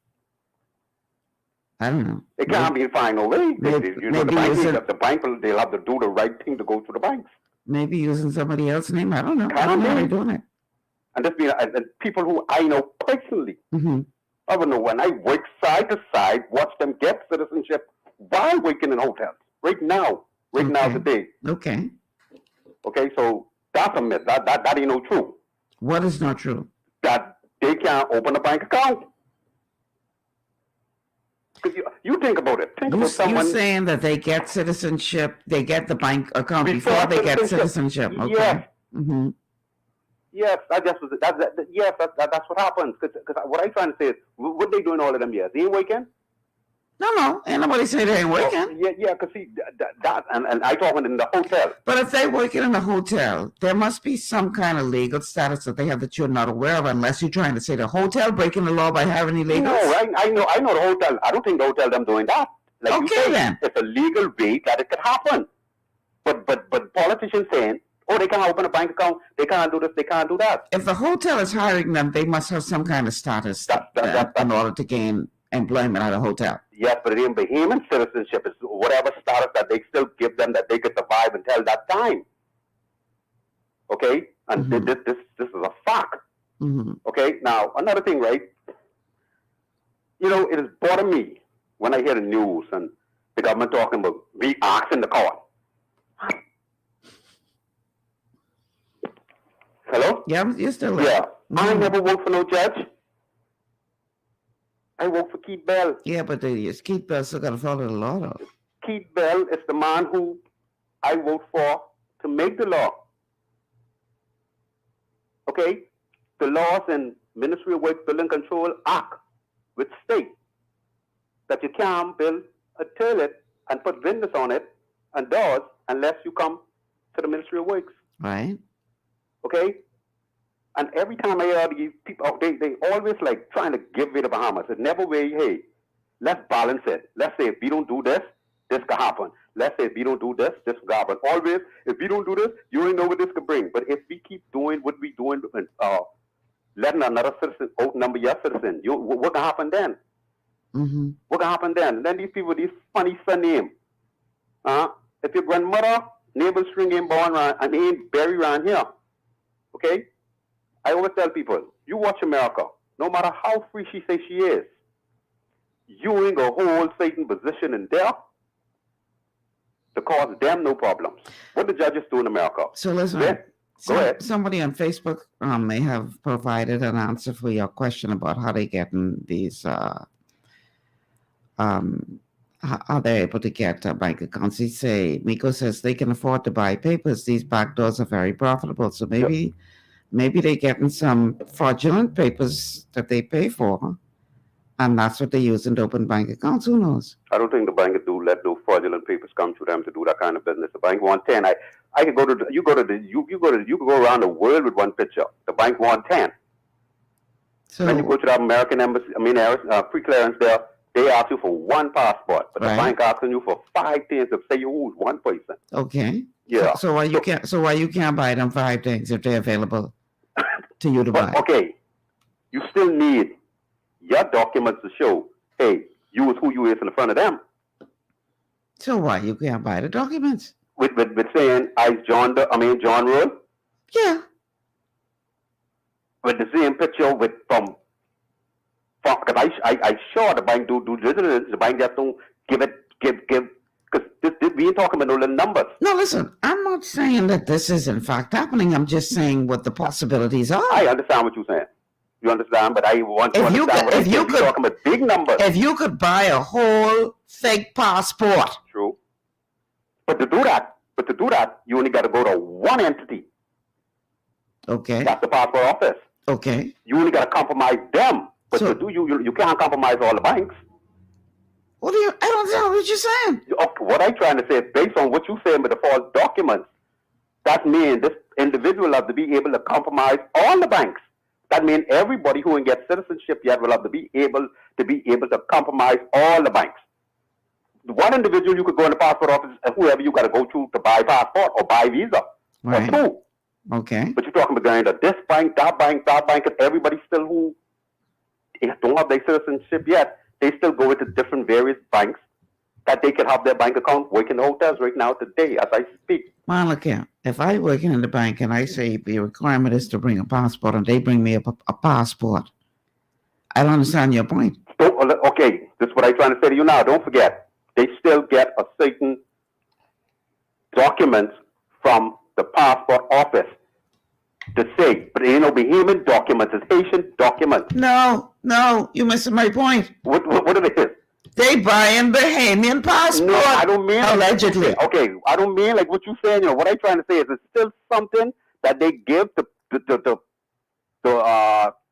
I don't know. It can't be found no way. The bank will, they'll have to do the right thing to go to the banks. Maybe using somebody else's name. I don't know. I don't know how they're doing it. And this being and people who I know personally. I don't know, when I work side to side, watch them get citizenship while working in hotels. Right now today. Okay. Okay, so that's a myth. That ain't no true. What is not true? That they can't open a bank account. Because you think about it. Think about someone. You're saying that they get citizenship, they get the bank account before they get citizenship. Okay. Yes. Mm-hmm. Yes, that's what happens. Because what I'm trying to say is, what they doing all of them years? They ain't working? No. Ain't nobody say they ain't working. Yeah, because see, that and I talking in the hotel. But if they're working in a hotel, there must be some kind of legal status that they have that you're not aware of, unless you're trying to say the hotel breaking the law by having illegals. No, I know the hotel. I don't think the hotel them doing that. Like okay, you say, then. It's a legal way that it could happen. But politicians saying, oh, they can't open a bank account, they can't do this, they can't do that. If the hotel is hiring them, they must have some kind of status in order to gain employment at a hotel. Yes, but in Bahamian citizenship is whatever status that they still give them that they could survive until that time. Okay? And this is a fact. Okay? Now, another thing, right? You know, it is bothering me when I hear the news and the government talking about re-asking the court. Hello? Yeah, you're still there. Yeah. I never worked for no judge. I work for Keith Bell. Yeah, but Keith Bell still got to follow the law, though. Keith Bell is the man who I vote for to make the law. Okay? The laws in Ministry of Works Building Control Act which state that you can't build a toilet and put windows on it and doors unless you come to the Ministry of Works. Right. Okay? And every time I hear these people, they always like trying to give away the Bahamas. It's never way, hey, let's balance it. Let's say if we don't do this, this could happen. Let's say if we don't do this, this could happen. Always, if we don't do this, you already know what this could bring. But if we keep doing what we're doing, letting another citizen outnumber your citizen, what can happen then? Mm-hmm. What can happen then? And then these people with these funny surnames. If your grandmother, neighbor string ain't born around, and ain't buried around here, okay? I always tell people, you watch America, no matter how free she says she is, you ain't gonna hold Satan position in there to cause them no problems. What the judges do in America? So listen, Go ahead. Somebody on Facebook may have provided an answer for your question about how they get in these, how they're able to get bank accounts. Miko says they can afford to buy papers. These back doors are very profitable. So maybe they're getting some fraudulent papers that they pay for, and that's what they use to open bank accounts. Who knows? I don't think the bank would let those fraudulent papers come to them to do that kind of business. The bank want 10. I could go to you could go around the world with one picture. The bank want 10. So when you go to the American embassy, pre-clearance there, they ask you for one passport, but the bank asking you for 5 things to say you use one person. Okay. Yeah. So why you can't buy them 5 things if they're available to you to buy? Okay. You still need your documents to show, hey, you was who you is in the front of them. So why you can't buy the documents? With saying John Roll? Yeah. With the same picture because I sure the bank do diligence. The bank just don't give because we ain't talking about no little numbers. No, listen, I'm not saying that this is in fact happening. I'm just saying what the possibilities are. I understand what you're saying. You understand, but I want to understand what you're talking about big numbers. If you could buy a whole fake passport. True. But to do that, you only got to go to one entity. Okay. That's the passport office. Okay. You only got to compromise them. But you can't compromise all the banks. I don't know what you're saying. What I'm trying to say is based on what you're saying with the false documents, that means this individual have to be able to compromise all the banks. That means everybody who can get citizenship yet will have to be able to compromise all the banks. One individual you could go in the passport office and whoever you got to go to buy passport or buy visa. Right. Or 2. Okay. But you're talking about going to this bank, that bank, and everybody still who don't have their citizenship yet, they still go into different various banks that they can have their bank account working in the hotels right now today as I speak. Well, look here. If I work in the bank and I say the requirement is to bring a passport and they bring me a passport, I don't understand your point. Okay, this is what I'm trying to say to you now. Don't forget, they still get a certain documents from the passport office to say, but there ain't no Bahamian documents, it's Haitian documents. No, you're missing my point. What it is? They buying Bahamian passport. No, I don't mean allegedly. Okay, I don't mean like what you're saying. What I'm trying to say is it's still something that they give to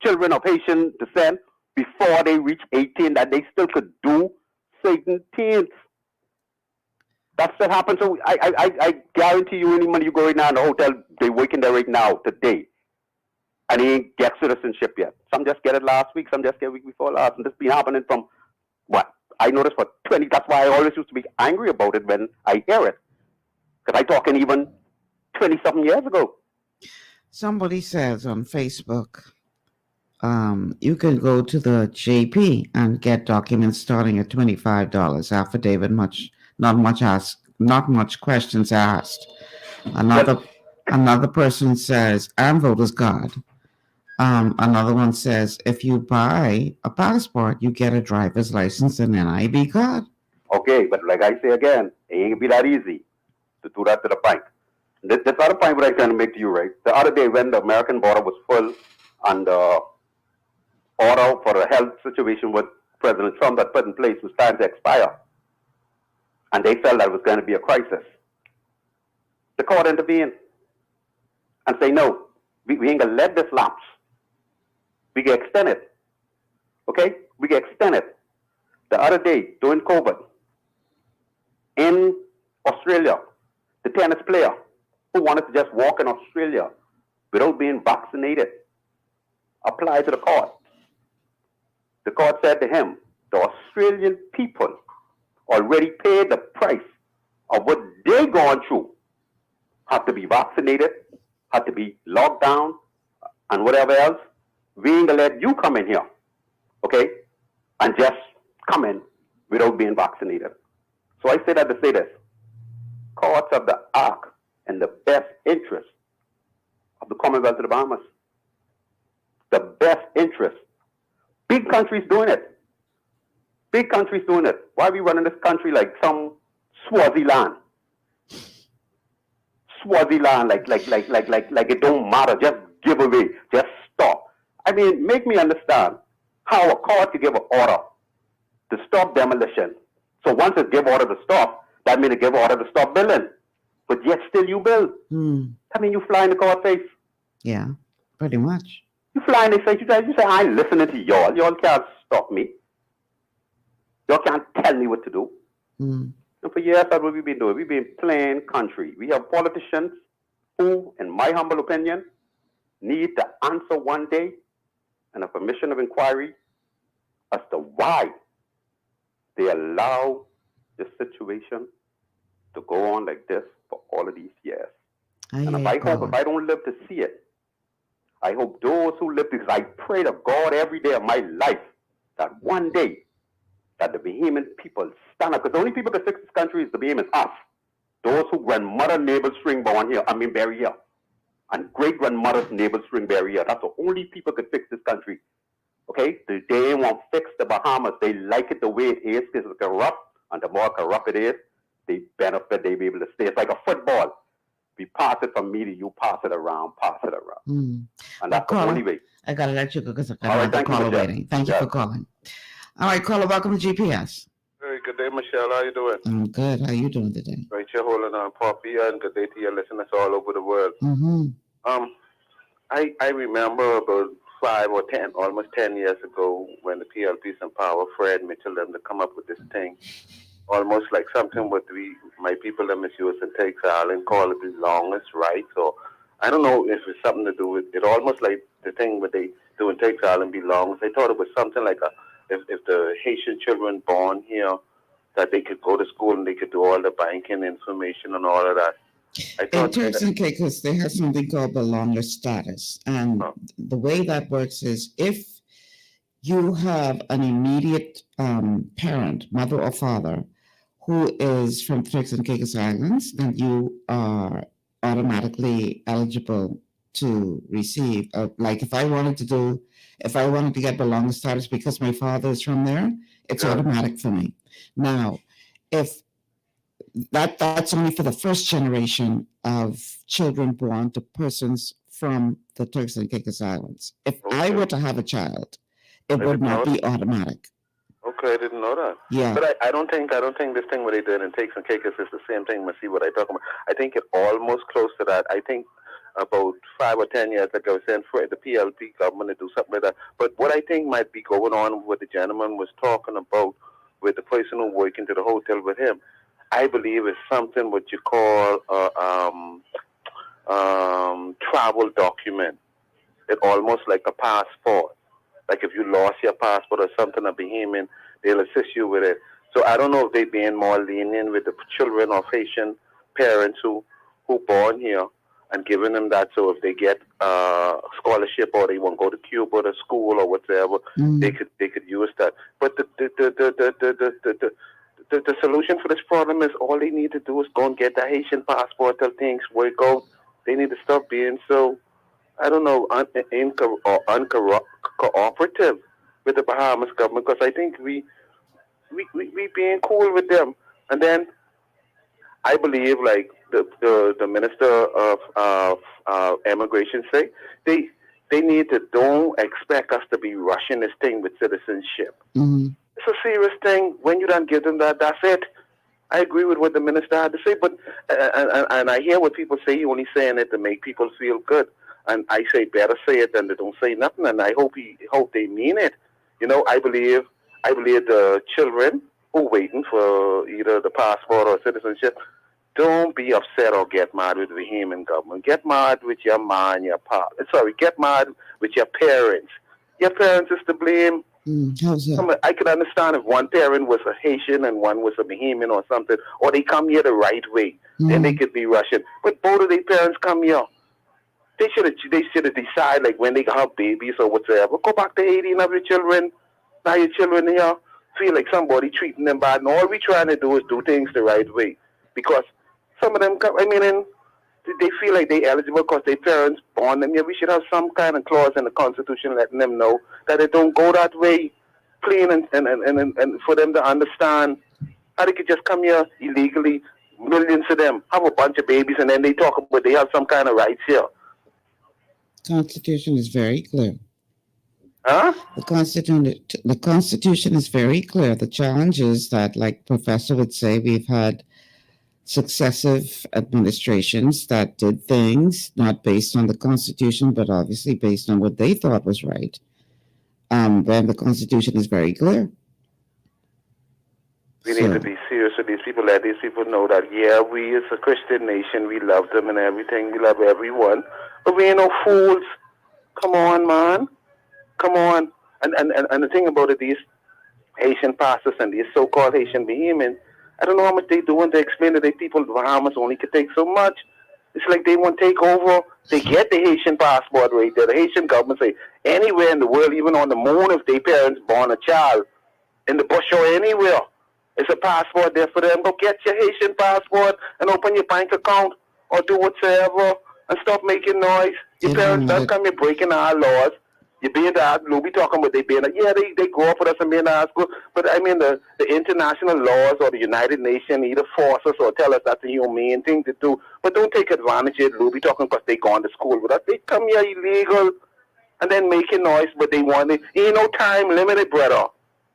children of Haitian descent before they reach 18 that they still could do certain things. That still happens. So I guarantee you, any money you go right now in the hotel, they working there right now today, and they ain't get citizenship yet. Some just get it last week, some just get it week before last, and this been happening from what I noticed for 20. That's why I always used to be angry about it when I hear it, because I talking even 20-something years ago. Somebody says on Facebook, you can go to the JP and get documents starting at $25. Affidavit, not much questions asked. Another person says, I'm voters guard. Another one says, if you buy a passport, you get a driver's license and NIB card. Okay, but like I say again, it ain't gonna be that easy to do that to the bank. This other point what I'm trying to make to you, right? The other day when the American border was full and the order for the health situation with President Trump that put in place was time to expire, and they felt that it was going to be a crisis, the court intervened and say, no, we ain't gonna let this lapse. We can extend it. Okay? We can extend it. The other day, during COVID, in Australia, the tennis player who wanted to just walk in Australia without being vaccinated applied to the court. The court said to him, the Australian people already paid the price of what they gone through, have to be vaccinated, have to be locked down, and whatever else. We ain't gonna let you come in here, okay, and just come in without being vaccinated. So I say that to say this. Courts of the Ark in the best interest of the Commonwealth of the Bahamas. The best interest. Big countries doing it. Big countries doing it. Why are we running this country like some Swaziland? Swaziland, like it don't matter. Just give away. Just stop. I mean, make me understand how a court could give an order to stop demolition. So once it give order to stop, that means it give order to stop building. But yet still you build. I mean, you fly in the court face. Yeah, pretty much. You fly in the face. You say, I ain't listening to y'all. Y'all can't stop me. Y'all can't tell me what to do. And for years, that's what we've been doing. We've been playing country. We have politicians who, in my humble opinion, need to answer one day in a commission of inquiry as to why they allow this situation to go on like this for all of these years. And if I hope, if I don't live to see it, I hope those who live, because I pray to God every day of my life that one day that the Bahamian people stand up, because the only people that fix this country is the Bahamians, us. Those who grandmother neighbors string born here, bury here. And great grandmother's neighbors string bury here. That's the only people could fix this country. Okay? They won't fix the Bahamas. They like it the way it is because it's corrupt. And the more corrupt it is, they benefit, they be able to stay. It's like a football. We pass it from me to you, pass it around. And that's the only way. I gotta let you go because I got All right, another thank you, caller Michelle. waiting. Thank you for calling. All right, caller, welcome to GPS. Hey, good day, Michelle. How you doing? I'm good. How you doing today? Right, you're holding on, Poppy, and good day to your listeners all over the world. I remember about 5 or 10, almost 10 years ago, when the PLP's in power, Fred Mitchell them to come up with this thing, almost like something what my people that misuse and takes Island call it the longest rights, or I don't know if it's something to do with it. Almost like the thing what they do in Takes Island belongs. They thought it was something like if the Haitian children born here, that they could go to school and they could do all the banking information and all of that. In Turks and Caicos, they have something called belonging status. And the way that works is if you have an immediate parent, mother or father, who is from Turks and Caicos Islands, then you are automatically eligible to receive. Like if I wanted to get belonging status because my father is from there, it's automatic for me. Now, if that's only for the first generation of children born to persons from the Turks and Caicos Islands. If I were to have a child, it would not be automatic. Okay, I didn't know that. Yeah. But I don't think this thing what they did in Takes and Caicos is the same thing. See what I talk about. I think it almost close to that. I think about 5 or 10 years ago, saying for the PLP government to do something like that. But what I think might be going on with what the gentleman was talking about with the person who worked into the hotel with him, I believe it's something what you call travel document. It's almost like a passport. Like if you lost your passport or something, a Bahamian, they'll assist you with it. So I don't know if they're being more lenient with the children of Haitian parents who born here and giving them that. So if they get scholarship or they want to go to Cuba to school or whatever, they could use that. But the solution for this problem is all they need to do is go and get the Haitian passport till things work out. They need to stop being so, I don't know, uncooperative with the Bahamas government, because I think we being cool with them. And then I believe, like the Minister of Immigration say, they need to don't expect us to be rushing this thing with citizenship. It's a serious thing. When you don't give them that, that's it. I agree with what the minister had to say, but and I hear what people say. He only saying it to make people feel good, and I say better say it than they don't say nothing. And I hope they mean it. You know, I believe the children who waiting for either the passport or citizenship, don't be upset or get mad with the Bahamian government. Get mad with your man, your pop. Sorry, get mad with your parents. Your parents is to blame. How's that? I could understand if one parent was a Haitian and one was a Bahamian or something, or they come here the right way, then they could be Russian. But both of their parents come here. They should have decided like when they have babies or whatever. Go back to Haiti and have your children. Now your children here feel like somebody treating them bad. And all we trying to do is do things the right way. Because some of them come, and they feel like they eligible because their parents born them here. We should have some kind of clause in the Constitution letting them know that it don't go that way. Plain and for them to understand how they could just come here illegally, millions of them, have a bunch of babies, and then they talk about they have some kind of rights here. Constitution is very clear. Huh? The Constitution is very clear. The challenge is that, like Professor would say, we've had successive administrations that did things not based on the Constitution, but obviously based on what they thought was right. Then the Constitution is very clear. We need to be serious with these people. Let these people know that, yeah, we as a Christian nation, we love them and everything. We love everyone. But we ain't no fools. Come on, man. Come on. And the thing about it, these Haitian pastors and these so-called Haitian Bahamians, I don't know how much they doing to explain to their people the Bahamas only could take so much. It's like they want to take over. They get the Haitian passport right there. The Haitian government say, anywhere in the world, even on the moon, if their parents born a child, in the bush or anywhere, it's a passport there for them. Go get your Haitian passport and open your bank account or do whatsoever and stop making noise. Your parents don't come here breaking our laws. You're being that, we talking about they being, they grow up with us and being our school. But I mean, the international laws or the United Nations either force us or tell us that's a humane thing to do. But don't take advantage of it, we talking because they gone to school with us. They come here illegal and then making noise, but they want it. Ain't no time limited, brother.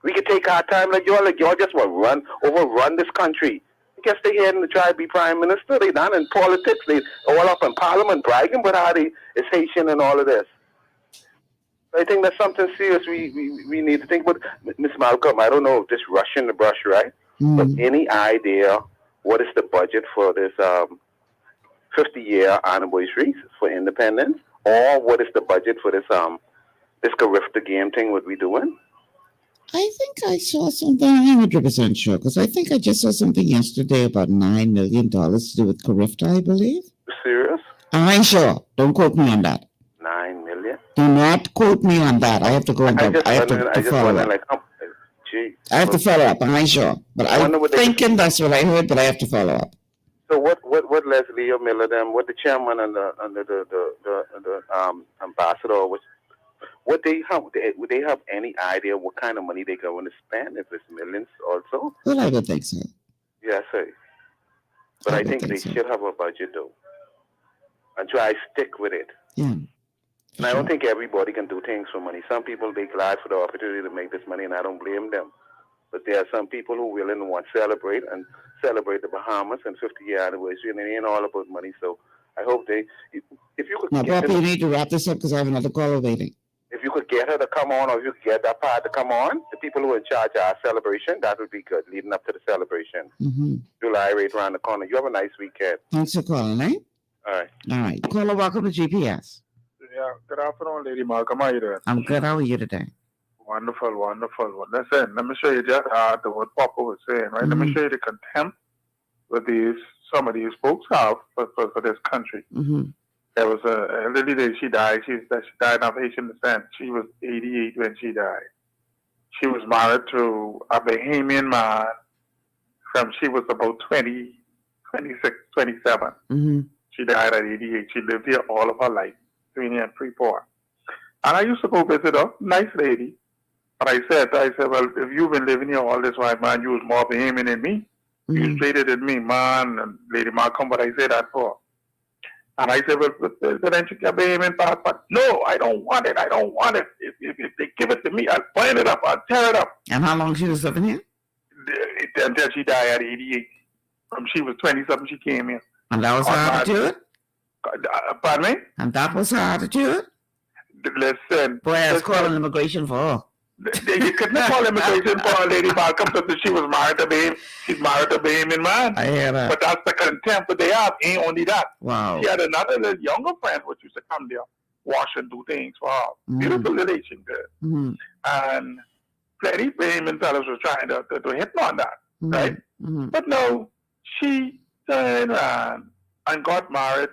We can take our time like y'all just want to overrun this country. I guess they heading to try to be prime minister. They done in politics. They all up in parliament bragging about how they is Haitian and all of this. I think that's something serious we need to think about. Ms. Malcolm, I don't know if this rushing the brush, right? But any idea what is the budget for this 50-year anniversary for independence? Or what is the budget for this Carifta game thing what we doing? I think I saw something, I'm not 100% sure, because I think I just saw something yesterday about $9 million to do with Carifta, I believe. Serious? I ain't sure. Don't quote me on that. 9 million? Do not quote me on that. I have to go and I have to follow up. I have to follow up. I'm not sure. But I'm thinking that's what I heard, but I have to follow up. So what Leslie or Miller them, what the chairman and the ambassador, would they have any idea what kind of money they're going to spend if it's millions also? Well, I don't think so. Yes, sir. But I think they should have a budget though, and try to stick with it. Yeah. And I don't think everybody can do things for money. Some people, they glad for the opportunity to make this money, and I don't blame them. But there are some people who willing to want to celebrate the Bahamas and 50-year anniversary, and it ain't all about money. So I hope if you could. Now, Papa, you need to wrap this up because I have another caller waiting. If you could get her to come on, or if you could get that part to come on, the people who are in charge of our celebration, that would be good, leading up to the celebration. July right around the corner. You have a nice weekend. Thanks for calling, eh? All right. All right. Caller, welcome to GPS. Yeah, good afternoon, Lady Malcolm. How are you doing? I'm good. How are you today? Wonderful, wonderful. Listen, let me show you just what Papa was saying, right? Let me show you the contempt that some of these folks have for this country. There was a lady that she died. She died of Haitian descent. She was 88 when she died. She was married to a Bahamian man from she was about 20, 26, 27. She died at 88. She lived here all of her life, between and Freeport. And I used to go visit her, nice lady. But I said, well, if you've been living here all this while, man, you was more Bahamian than me. You straighter than me, man, and Lady Malcolm, what I say that for? And I said, well, then you get Bahamian passport. No, I don't want it. I don't want it. If they give it to me, I'll burn it up. I'll tear it up. And how long she was living here? Until she died at 88. From she was 20-something, she came here. And that was her attitude? Pardon me? And that was her attitude? Listen. Boy, I was calling immigration for her. You couldn't call immigration for a Lady Malcolm because she was married to Bahamian. She's married to Bahamian man. I hear that. But that's the contempt that they have. Ain't only that. Wow. She had another little younger friend which used to come there, wash and do things for her. Beautiful relation, girl. And plenty Bahamian fellas was trying to hit on that, right? But no, she turned around and got married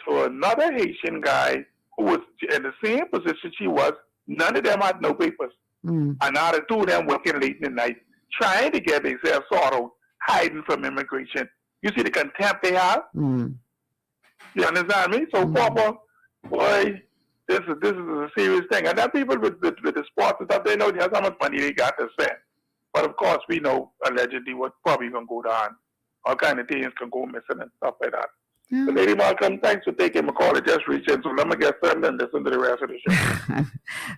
to another Haitian guy who was in the same position she was. None of them had no papers. And now the two of them working late in the night, trying to get themselves sorted, hiding from immigration. You see the contempt they have? You understand me? So, Papa, boy, this is a serious thing. And that people with the sports and stuff, they know just how much money they got to spend. But of course, we know allegedly what's probably going to go down. All kind of things can go missing and stuff like that. Yeah. But Lady Malcolm, thanks for taking my call. It just reached in, so let me get started and listen to the rest of the show.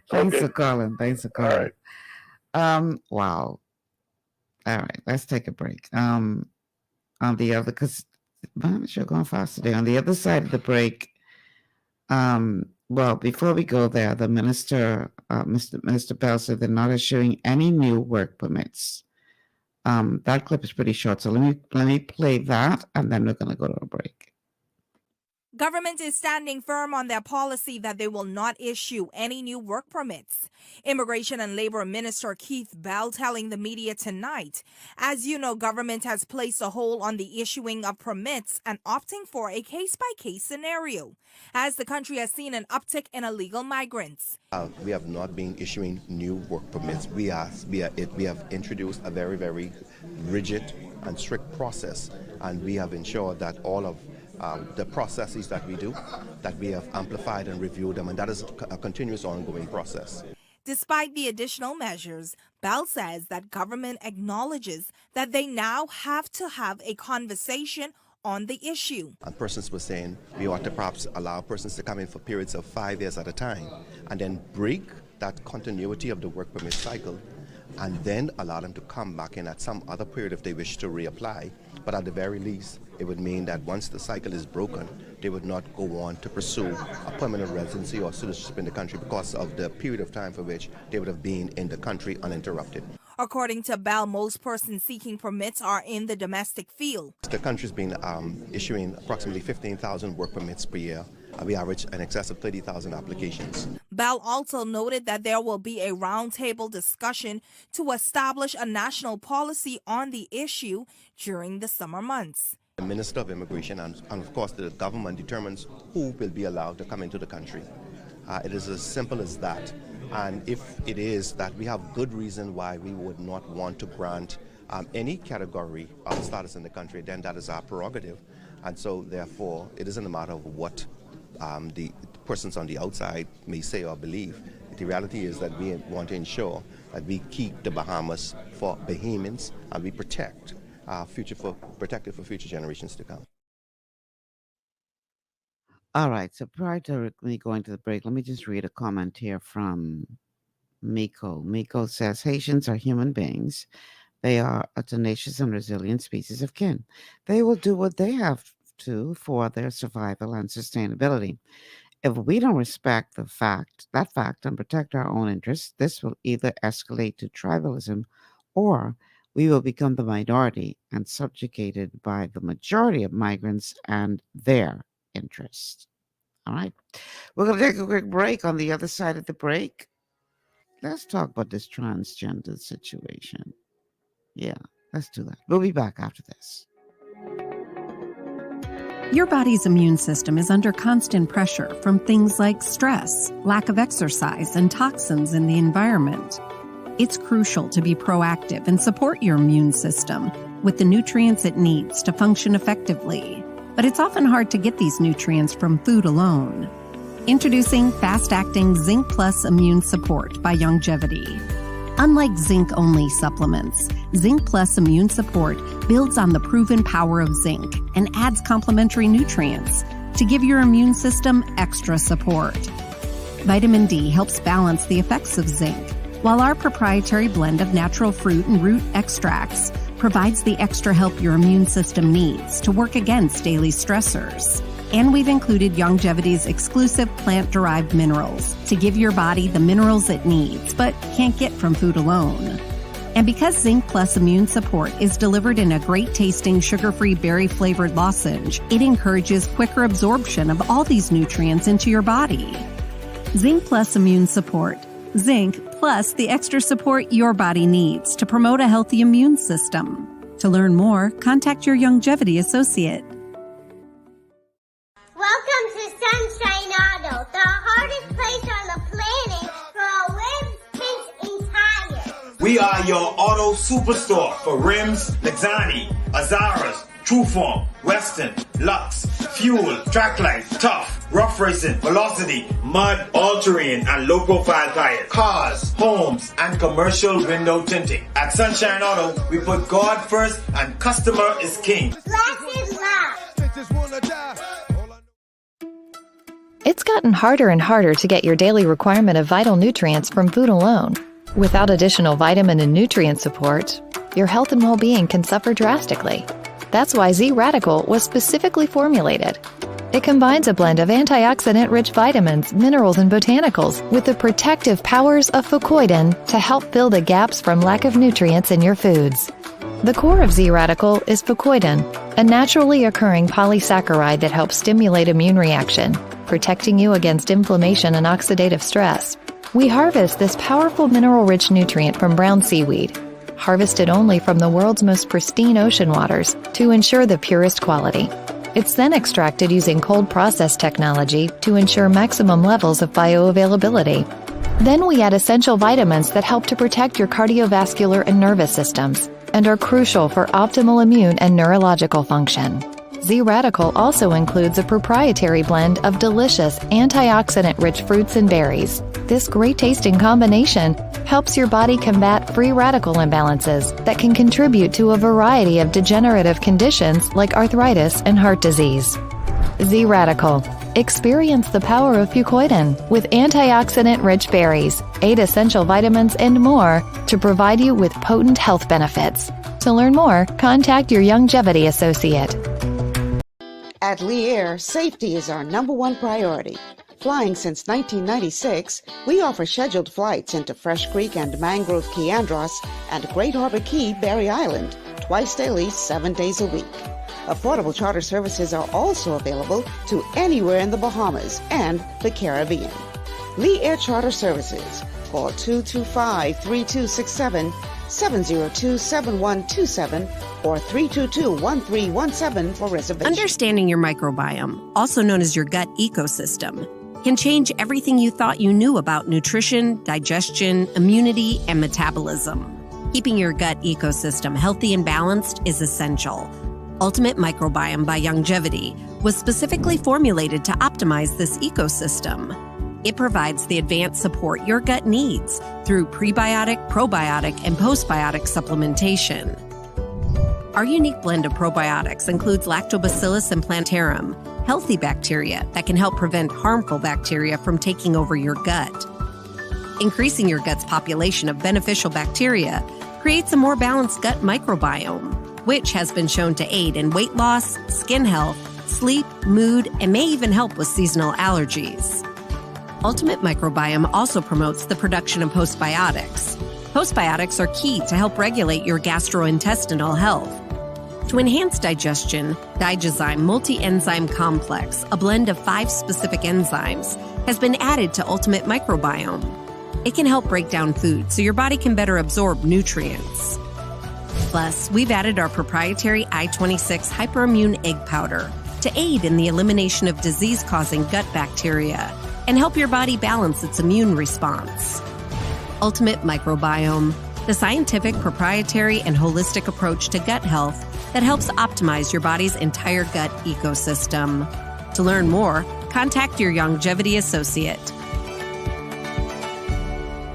Thanks for calling. Thanks for calling. Wow. All right, let's take a break. On the other, because I'm sure going fast today. On the other side of the break, well, before we go there, the minister, Minister Bell, said they're not issuing any new work permits. That clip is pretty short, so let me play that, and then we're going to go to a break. Government is standing firm on their policy that they will not issue any new work permits. Immigration and Labor Minister Keith Bell telling the media tonight, as you know, government has placed a hold on the issuing of permits and opting for a case-by-case scenario, as the country has seen an uptick in illegal migrants. We have not been issuing new work permits. We have introduced a very, very rigid and strict process, and we have ensured that all of the processes that we do, that we have amplified and reviewed them, and that is a continuous ongoing process. Despite the additional measures, Bell says that government acknowledges that they now have to have a conversation on the issue. And persons were saying we ought to perhaps allow persons to come in for periods of 5 years at a time and then break that continuity of the work permit cycle and then allow them to come back in at some other period if they wish to reapply. But at the very least, it would mean that once the cycle is broken, they would not go on to pursue a permanent residency or citizenship in the country because of the period of time for which they would have been in the country uninterrupted. According to Bell, most persons seeking permits are in the domestic field. The country's been issuing approximately 15,000 work permits per year. We average in excess of 30,000 applications. Bell also noted that there will be a roundtable discussion to establish a national policy on the issue during the summer months. The Minister of Immigration and of course the government determines who will be allowed to come into the country. It is as simple as that. And if it is that we have good reason why we would not want to grant any category of status in the country, then that is our prerogative. And so therefore, it isn't a matter of what the persons on the outside may say or believe. The reality is that we want to ensure that we keep the Bahamas for Bahamians and we protect protect it for future generations to come. All right, so prior to me going to the break, let me just read a comment here from Miko. Miko says, Haitians are human beings. They are a tenacious and resilient species of kin. They will do what they have to for their survival and sustainability. If we don't respect that fact and protect our own interests, this will either escalate to tribalism or we will become the minority and subjugated by the majority of migrants and their interests. All right. We're going to take a quick break. On the other side of the break, let's talk about this transgender situation. Yeah, let's do that. We'll be back after this. Your body's immune system is under constant pressure from things like stress, lack of exercise, and toxins in the environment. It's crucial to be proactive and support your immune system with the nutrients it needs to function effectively. But it's often hard to get these nutrients from food alone. Introducing fast-acting Zinc Plus Immune Support by Longevity. Unlike zinc-only supplements, Zinc Plus Immune Support builds on the proven power of zinc and adds complementary nutrients to give your immune system extra support. Vitamin D helps balance the effects of zinc, while our proprietary blend of natural fruit and root extracts provides the extra help your immune system needs to work against daily stressors. And we've included Longevity's exclusive plant-derived minerals to give your body the minerals it needs, but can't get from food alone. And because Zinc Plus Immune Support is delivered in a great-tasting, sugar-free, berry-flavored lozenge, it encourages quicker absorption of all these nutrients into your body. Zinc Plus Immune Support. zinc, plus the extra support your body needs to promote a healthy immune system. To learn more, contact your longevity associate. Welcome to Sunshine Auto, the hardest place on the planet for rims, paints, and tires. We are your auto superstore for rims, Lexani, Azaras, Trueform, Western, Lux, Fuel, Tracklight, Tough, Rough Racing, Velocity, Mud, All-Terrain, and low-profile tires. Cars, homes, and commercial window tinting. At Sunshine Auto, we put God first and customer is king. Blessed love. It's gotten harder and harder to get your daily requirement of vital nutrients from food alone. Without additional vitamin and nutrient support, your health and well-being can suffer drastically. That's why Z-Radical was specifically formulated. It combines a blend of antioxidant-rich vitamins, minerals, and botanicals with the protective powers of fucoidan to help fill the gaps from lack of nutrients in your foods. The core of Z-Radical is fucoidan, a naturally occurring polysaccharide that helps stimulate immune reaction, protecting you against inflammation and oxidative stress. We harvest this powerful mineral-rich nutrient from brown seaweed, harvested only from the world's most pristine ocean waters to ensure the purest quality. It's then extracted using cold process technology to ensure maximum levels of bioavailability. Then we add essential vitamins that help to protect your cardiovascular and nervous systems and are crucial for optimal immune and neurological function. Z-Radical also includes a proprietary blend of delicious antioxidant-rich fruits and berries. This great-tasting combination helps your body combat free radical imbalances that can contribute to a variety of degenerative conditions like arthritis and heart disease. Z-Radical. Experience the power of fucoidan with antioxidant-rich berries, 8 essential vitamins, and more to provide you with potent health benefits. To learn more, contact your longevity associate. At Lee Air, safety is our #1 priority. Flying since 1996, we offer scheduled flights into Fresh Creek and Mangrove Key Andros and Great Harbor Key, Berry Island, twice daily, 7 days a week. Affordable charter services are also available to anywhere in the Bahamas and the Caribbean. Lee Air Charter Services. Call 225-3267, 702-7127, or 322-1317 for reservations. Understanding your microbiome, also known as your gut ecosystem, can change everything you thought you knew about nutrition, digestion, immunity, and metabolism. Keeping your gut ecosystem healthy and balanced is essential. Ultimate Microbiome by Longevity was specifically formulated to optimize this ecosystem. It provides the advanced support your gut needs through prebiotic, probiotic, and postbiotic supplementation. Our unique blend of probiotics includes Lactobacillus and Plantarum, healthy bacteria that can help prevent harmful bacteria from taking over your gut. Increasing your gut's population of beneficial bacteria creates a more balanced gut microbiome, which has been shown to aid in weight loss, skin health, sleep, mood, and may even help with seasonal allergies. Ultimate Microbiome also promotes the production of postbiotics. Postbiotics are key to help regulate your gastrointestinal health. To enhance digestion, Digizyme Multi-Enzyme Complex, a blend of 5 specific enzymes, has been added to Ultimate Microbiome. It can help break down food so your body can better absorb nutrients. Plus, we've added our proprietary I-26 Hyperimmune Egg Powder to aid in the elimination of disease-causing gut bacteria and help your body balance its immune response. Ultimate Microbiome, the scientific, proprietary, and holistic approach to gut health that helps optimize your body's entire gut ecosystem. To learn more, contact your longevity associate.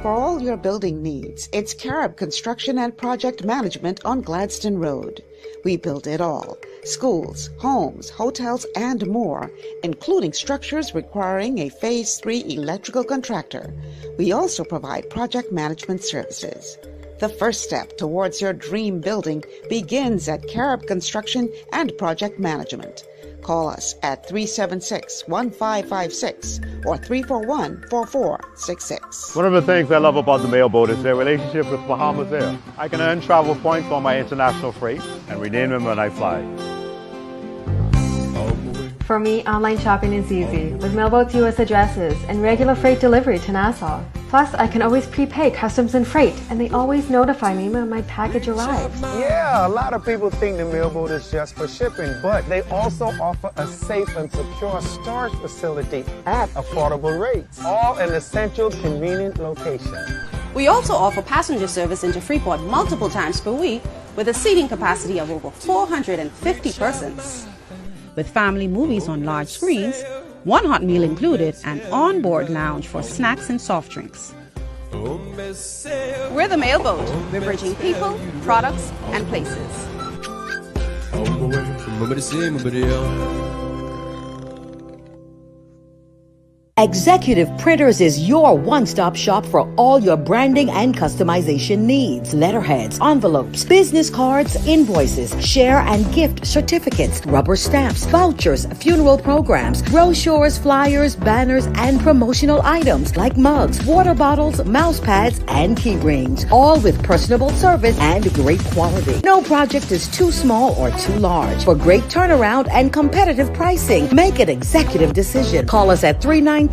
For all your building needs, it's Carib Construction and Project Management on Gladstone Road. We build it all. Schools, homes, hotels, and more, including structures requiring a Phase 3 electrical contractor. We also provide project management services. The first step towards your dream building begins at Carib Construction and Project Management. Call us at 376-1556 or 341-4466. One of the things I love about the mailboat is their relationship with Bahamas Air. I can earn travel points on my international freight and redeem them when I fly. For me, online shopping is easy with Mailboat's U.S. addresses and regular freight delivery to Nassau. Plus, I can always prepay customs and freight, and they always notify me when my package arrives. Yeah, a lot of people think the mailboat is just for shipping, but they also offer a safe and secure storage facility at affordable rates, all in a central, convenient location. We also offer passenger service into Freeport multiple times per week with a seating capacity of over 450 persons. With family movies on large screens, one hot meal included, and on-board lounge for snacks and soft drinks. We're the mailboat. We're bridging people, products, and places. Executive Printers is your one-stop shop for all your branding and customization needs. Letterheads, envelopes, business cards, invoices, share and gift certificates, rubber stamps, vouchers, funeral programs, brochures, flyers, banners, and promotional items like mugs, water bottles, mouse pads, and key rings, all with personable service and great quality. No project is too small or too large. For great turnaround and competitive pricing, make an executive decision. Call us at 393-5011.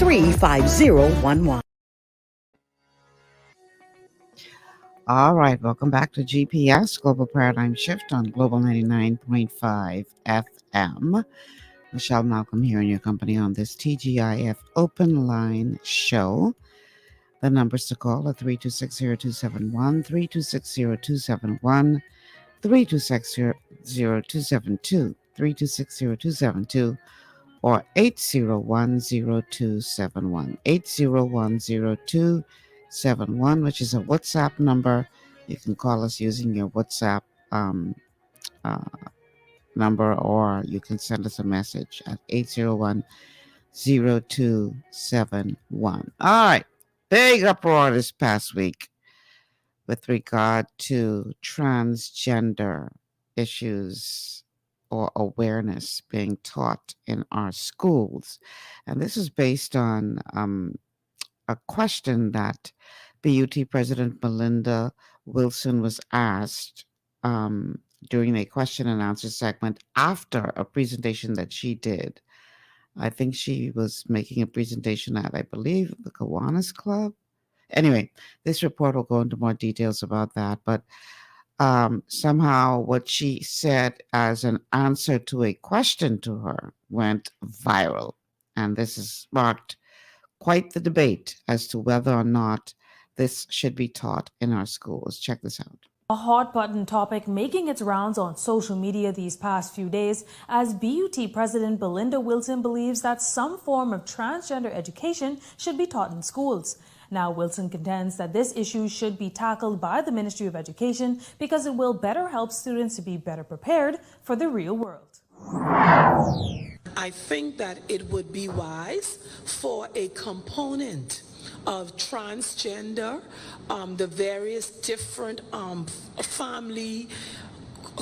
All right, welcome back to GPS, Global Paradigm Shift on Global 99.5 FM. Michelle Malcolm here in your company on this TGIF Open Line show. The numbers to call are 3260271, 3260271, 3260272, 3260272, or 8010271, 8010271, which is a WhatsApp number. You can call us using your WhatsApp number, or you can send us a message at 8010271. All right, big uproar this past week with regard to transgender issues or awareness being taught in our schools. And this is based on a question that BUT President Melinda Wilson was asked during a question and answer segment after a presentation that she did. I think she was making a presentation at, I believe, the Kiwanis Club. Anyway, this report will go into more details about that, but somehow what she said as an answer to a question to her went viral. And this has sparked quite the debate as to whether or not this should be taught in our schools. Check this out. A hot button topic making its rounds on social media these past few days as BUT President Belinda Wilson believes that some form of transgender education should be taught in schools. Now, Wilson contends that this issue should be tackled by the Ministry of Education because it will better help students to be better prepared for the real world. I think that it would be wise for a component of transgender, the various different family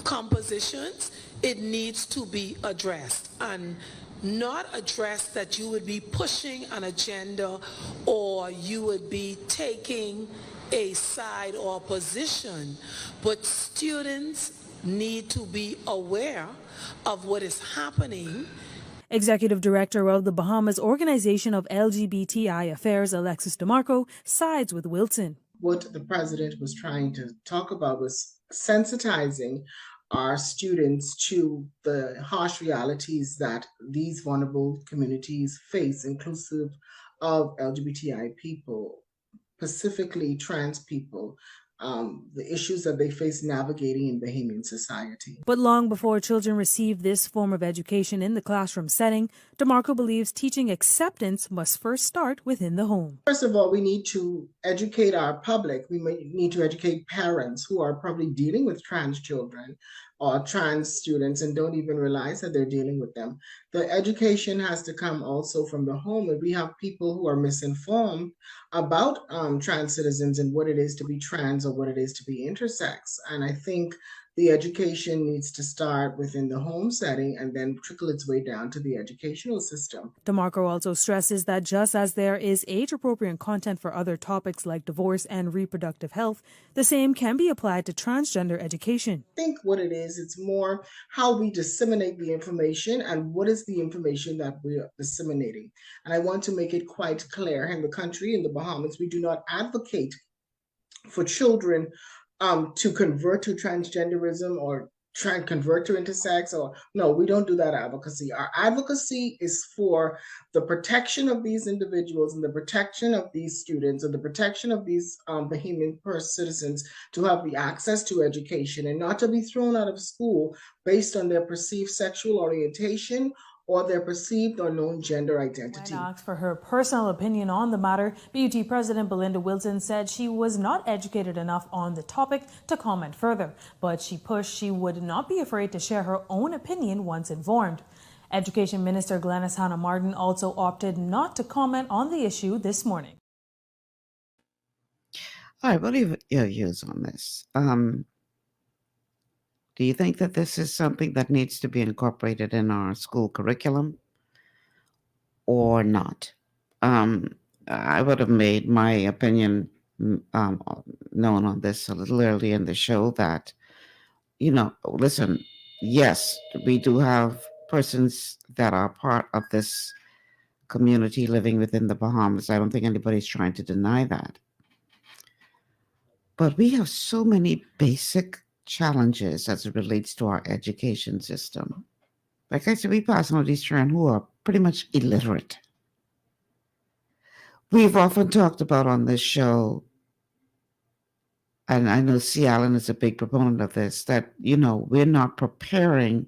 compositions, it needs to be addressed, and not addressed that you would be pushing an agenda or you would be taking a side or position, but students need to be aware of what is happening. Executive Director of the Bahamas Organization of LGBTI Affairs, Alexis DeMarco, sides with Wilson. What the president was trying to talk about was sensitizing our students to the harsh realities that these vulnerable communities face, inclusive of LGBTI people, specifically trans people, the issues that they face navigating in Bahamian society. But long before children receive this form of education in the classroom setting, DeMarco believes teaching acceptance must first start within the home. First of all, we need to educate our public. We need to educate parents who are probably dealing with trans children or trans students and don't even realize that they're dealing with them. The education has to come also from the home. And we have people who are misinformed about trans citizens and what it is to be trans of what it is to be intersex. And I think the education needs to start within the home setting and then trickle its way down to the educational system. DeMarco also stresses that just as there is age-appropriate content for other topics like divorce and reproductive health, the same can be applied to transgender education. I think what it is, it's more how we disseminate the information and what is the information that we are disseminating. And I want to make it quite clear, in the country, in the Bahamas, we do not advocate for children to convert to transgenderism or try and convert to intersex, or no, we don't do that advocacy. Our advocacy is for the protection of these individuals and the protection of these students and the protection of these Bahamian citizens to have the access to education and not to be thrown out of school based on their perceived sexual orientation or their perceived or known gender identity. When asked for her personal opinion on the matter, BUT President Belinda Wilson said she was not educated enough on the topic to comment further, but she pushed she would not be afraid to share her own opinion once informed. Education Minister Glenys Hannah Martin also opted not to comment on the issue this morning. All right, what are your views on this? Do you think that this is something that needs to be incorporated in our school curriculum or not? I would have made my opinion known on this a little earlier in the show that, listen, yes, we do have persons that are part of this community living within the Bahamas. I don't think anybody's trying to deny that. But we have so many basic challenges as it relates to our education system. Like I said, we pass on these children who are pretty much illiterate. We've often talked about on this show, and I know C. Allen is a big proponent of this, that, we're not preparing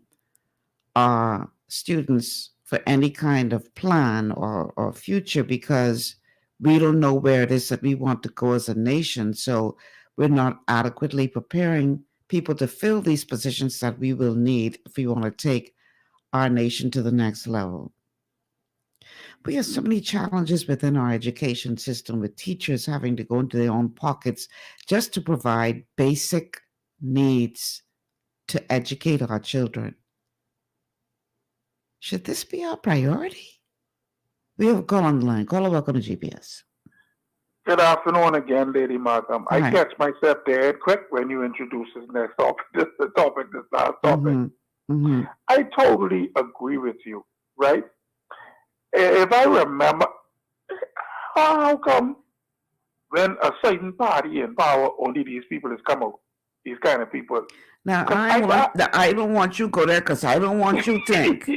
our students for any kind of plan or future because we don't know where it is that we want to go as a nation. So we're not adequately preparing people to fill these positions that we will need if we want to take our nation to the next level. We have so many challenges within our education system, with teachers having to go into their own pockets just to provide basic needs to educate our children. Should this be our priority? We have a call on the line. Caller, welcome to GPS. Good afternoon again, Lady Malcolm. I catch myself dead quick when you introduce this next topic, this last topic. I totally agree with you, right? If I remember, how come when a certain party in power, only these people has come out, these kind of people? Now, I don't want you to go there because I don't want you to think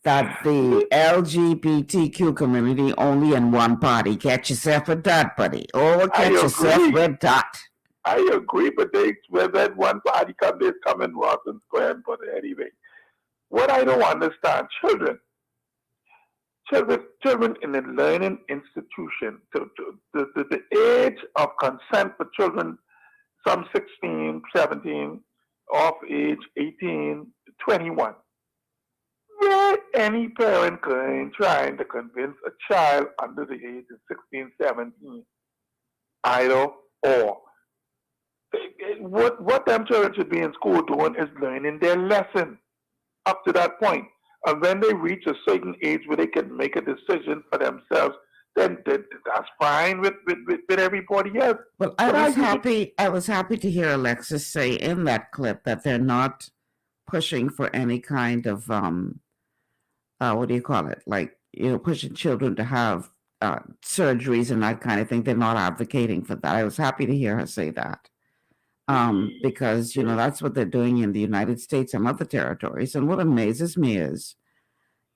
that the LGBTQ community only in one party. Get yourself with that, buddy. Or get yourself with that. I agree, but when that one party come, they come in Rotten Square, but anyway. What I don't understand, children in a learning institution, the age of consent for children, some 16, 17, off age 18, 21. Where any parent trying to convince a child under the age of 16, 17, either or. What them children should be in school doing is learning their lesson up to that point. And when they reach a certain age where they can make a decision for themselves, then that's fine with everybody else. Well, I was happy to hear Alexis say in that clip that they're not pushing for any kind of what do you call it? Like, pushing children to have surgeries and that kind of thing. They're not advocating for that. I was happy to hear her say that. Because, that's what they're doing in the United States and other territories. And what amazes me is,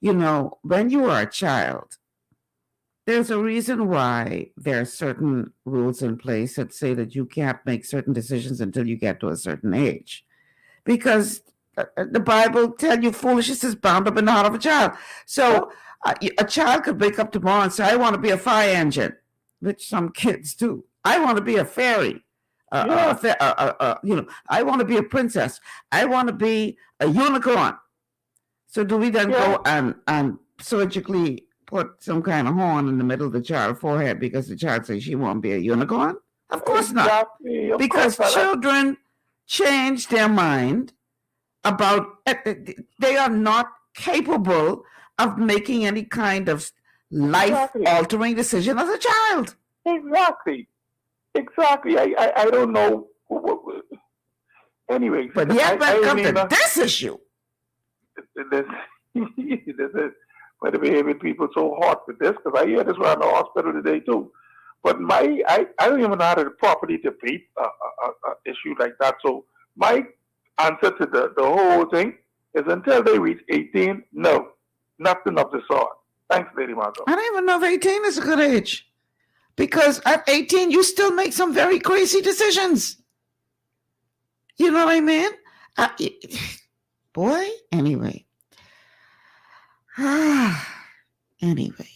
when you are a child, there's a reason why there are certain rules in place that say that you can't make certain decisions until you get to a certain age. Because the Bible tells you foolishness is bound up in the heart of a child. So a child could wake up tomorrow and say, I want to be a fire engine, which some kids do. I want to be a fairy. I want to be a princess. I want to be a unicorn. So do we then go and surgically put some kind of horn in the middle of the child's forehead because the child says she won't be a unicorn? Of course Exactly. not. Of Because course not. children change their mind about, they are not capable of making any kind of life-altering decision as a child. Exactly. I don't know. Anyway, but yet when it comes to mean, this issue, this is why the behavior people so hot with this, because I hear this around the hospital today too. But I don't even know how to properly debate a issue like that. So my answer to the whole thing is until they reach 18, no, nothing of the sort. Thanks, Lady Margot. I don't even know if 18 is a good age. Because at 18, you still make some very crazy decisions. You know what I mean? Boy, anyway. Anyway.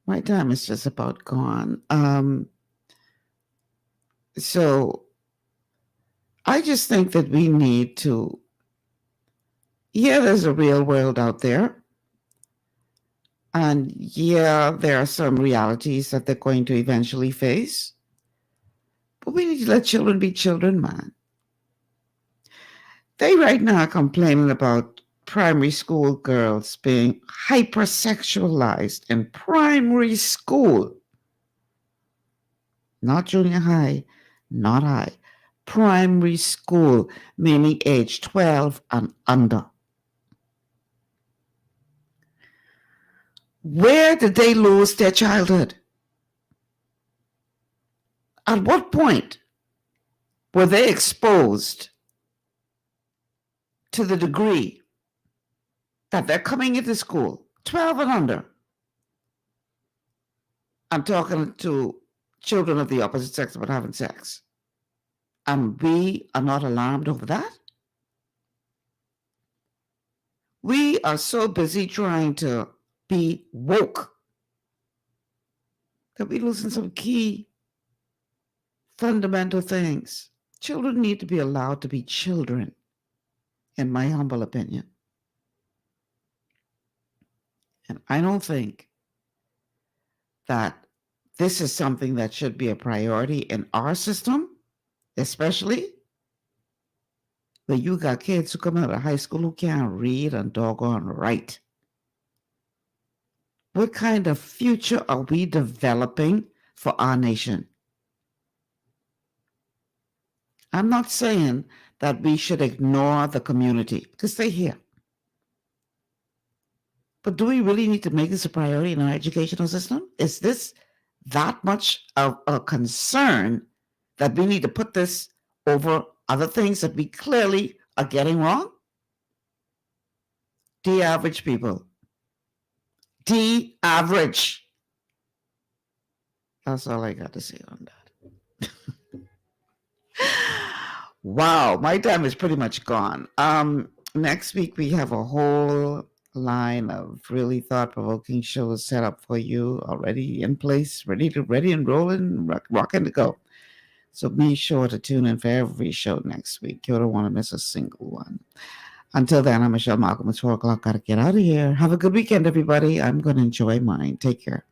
My time is just about gone. So I just think that we need to, there's a real world out there. And there are some realities that they're going to eventually face. But we need to let children be children, man. They right now are complaining about primary school girls being hypersexualized in primary school. Not junior high, not high. Primary school, meaning age 12 and under. Where did they lose their childhood? At what point were they exposed to the degree that they're coming into school, 12 and under? I'm talking to children of the opposite sex about having sex. And we are not alarmed over that? We are so busy trying to be woke that we're losing some key fundamental things. Children need to be allowed to be children, in my humble opinion. And I don't think that this is something that should be a priority in our system, especially when you got kids who come out of high school who can't read and doggone write. What kind of future are we developing for our nation? I'm not saying that we should ignore the community, because they're here. But do we really need to make this a priority in our educational system? Is this that much of a concern that we need to put this over other things that we clearly are getting wrong? The average people. The average. That's all I got to say on that. Wow, my time is pretty much gone. Next week we have a whole line of really thought-provoking shows set up for you already in place, ready and rolling, rocking to go. So be sure to tune in for every show next week. You don't want to miss a single one. Until then, I'm Michelle Malcolm. It's 4 o'clock. Got to get out of here. Have a good weekend, everybody. I'm going to enjoy mine. Take care.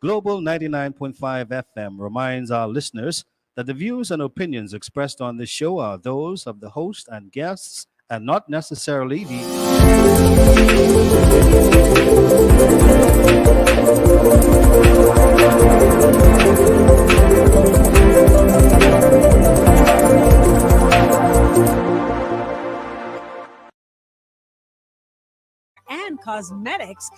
Global 99.5 FM reminds our listeners that the views and opinions expressed on this show are those of the host and guests and not necessarily and cosmetics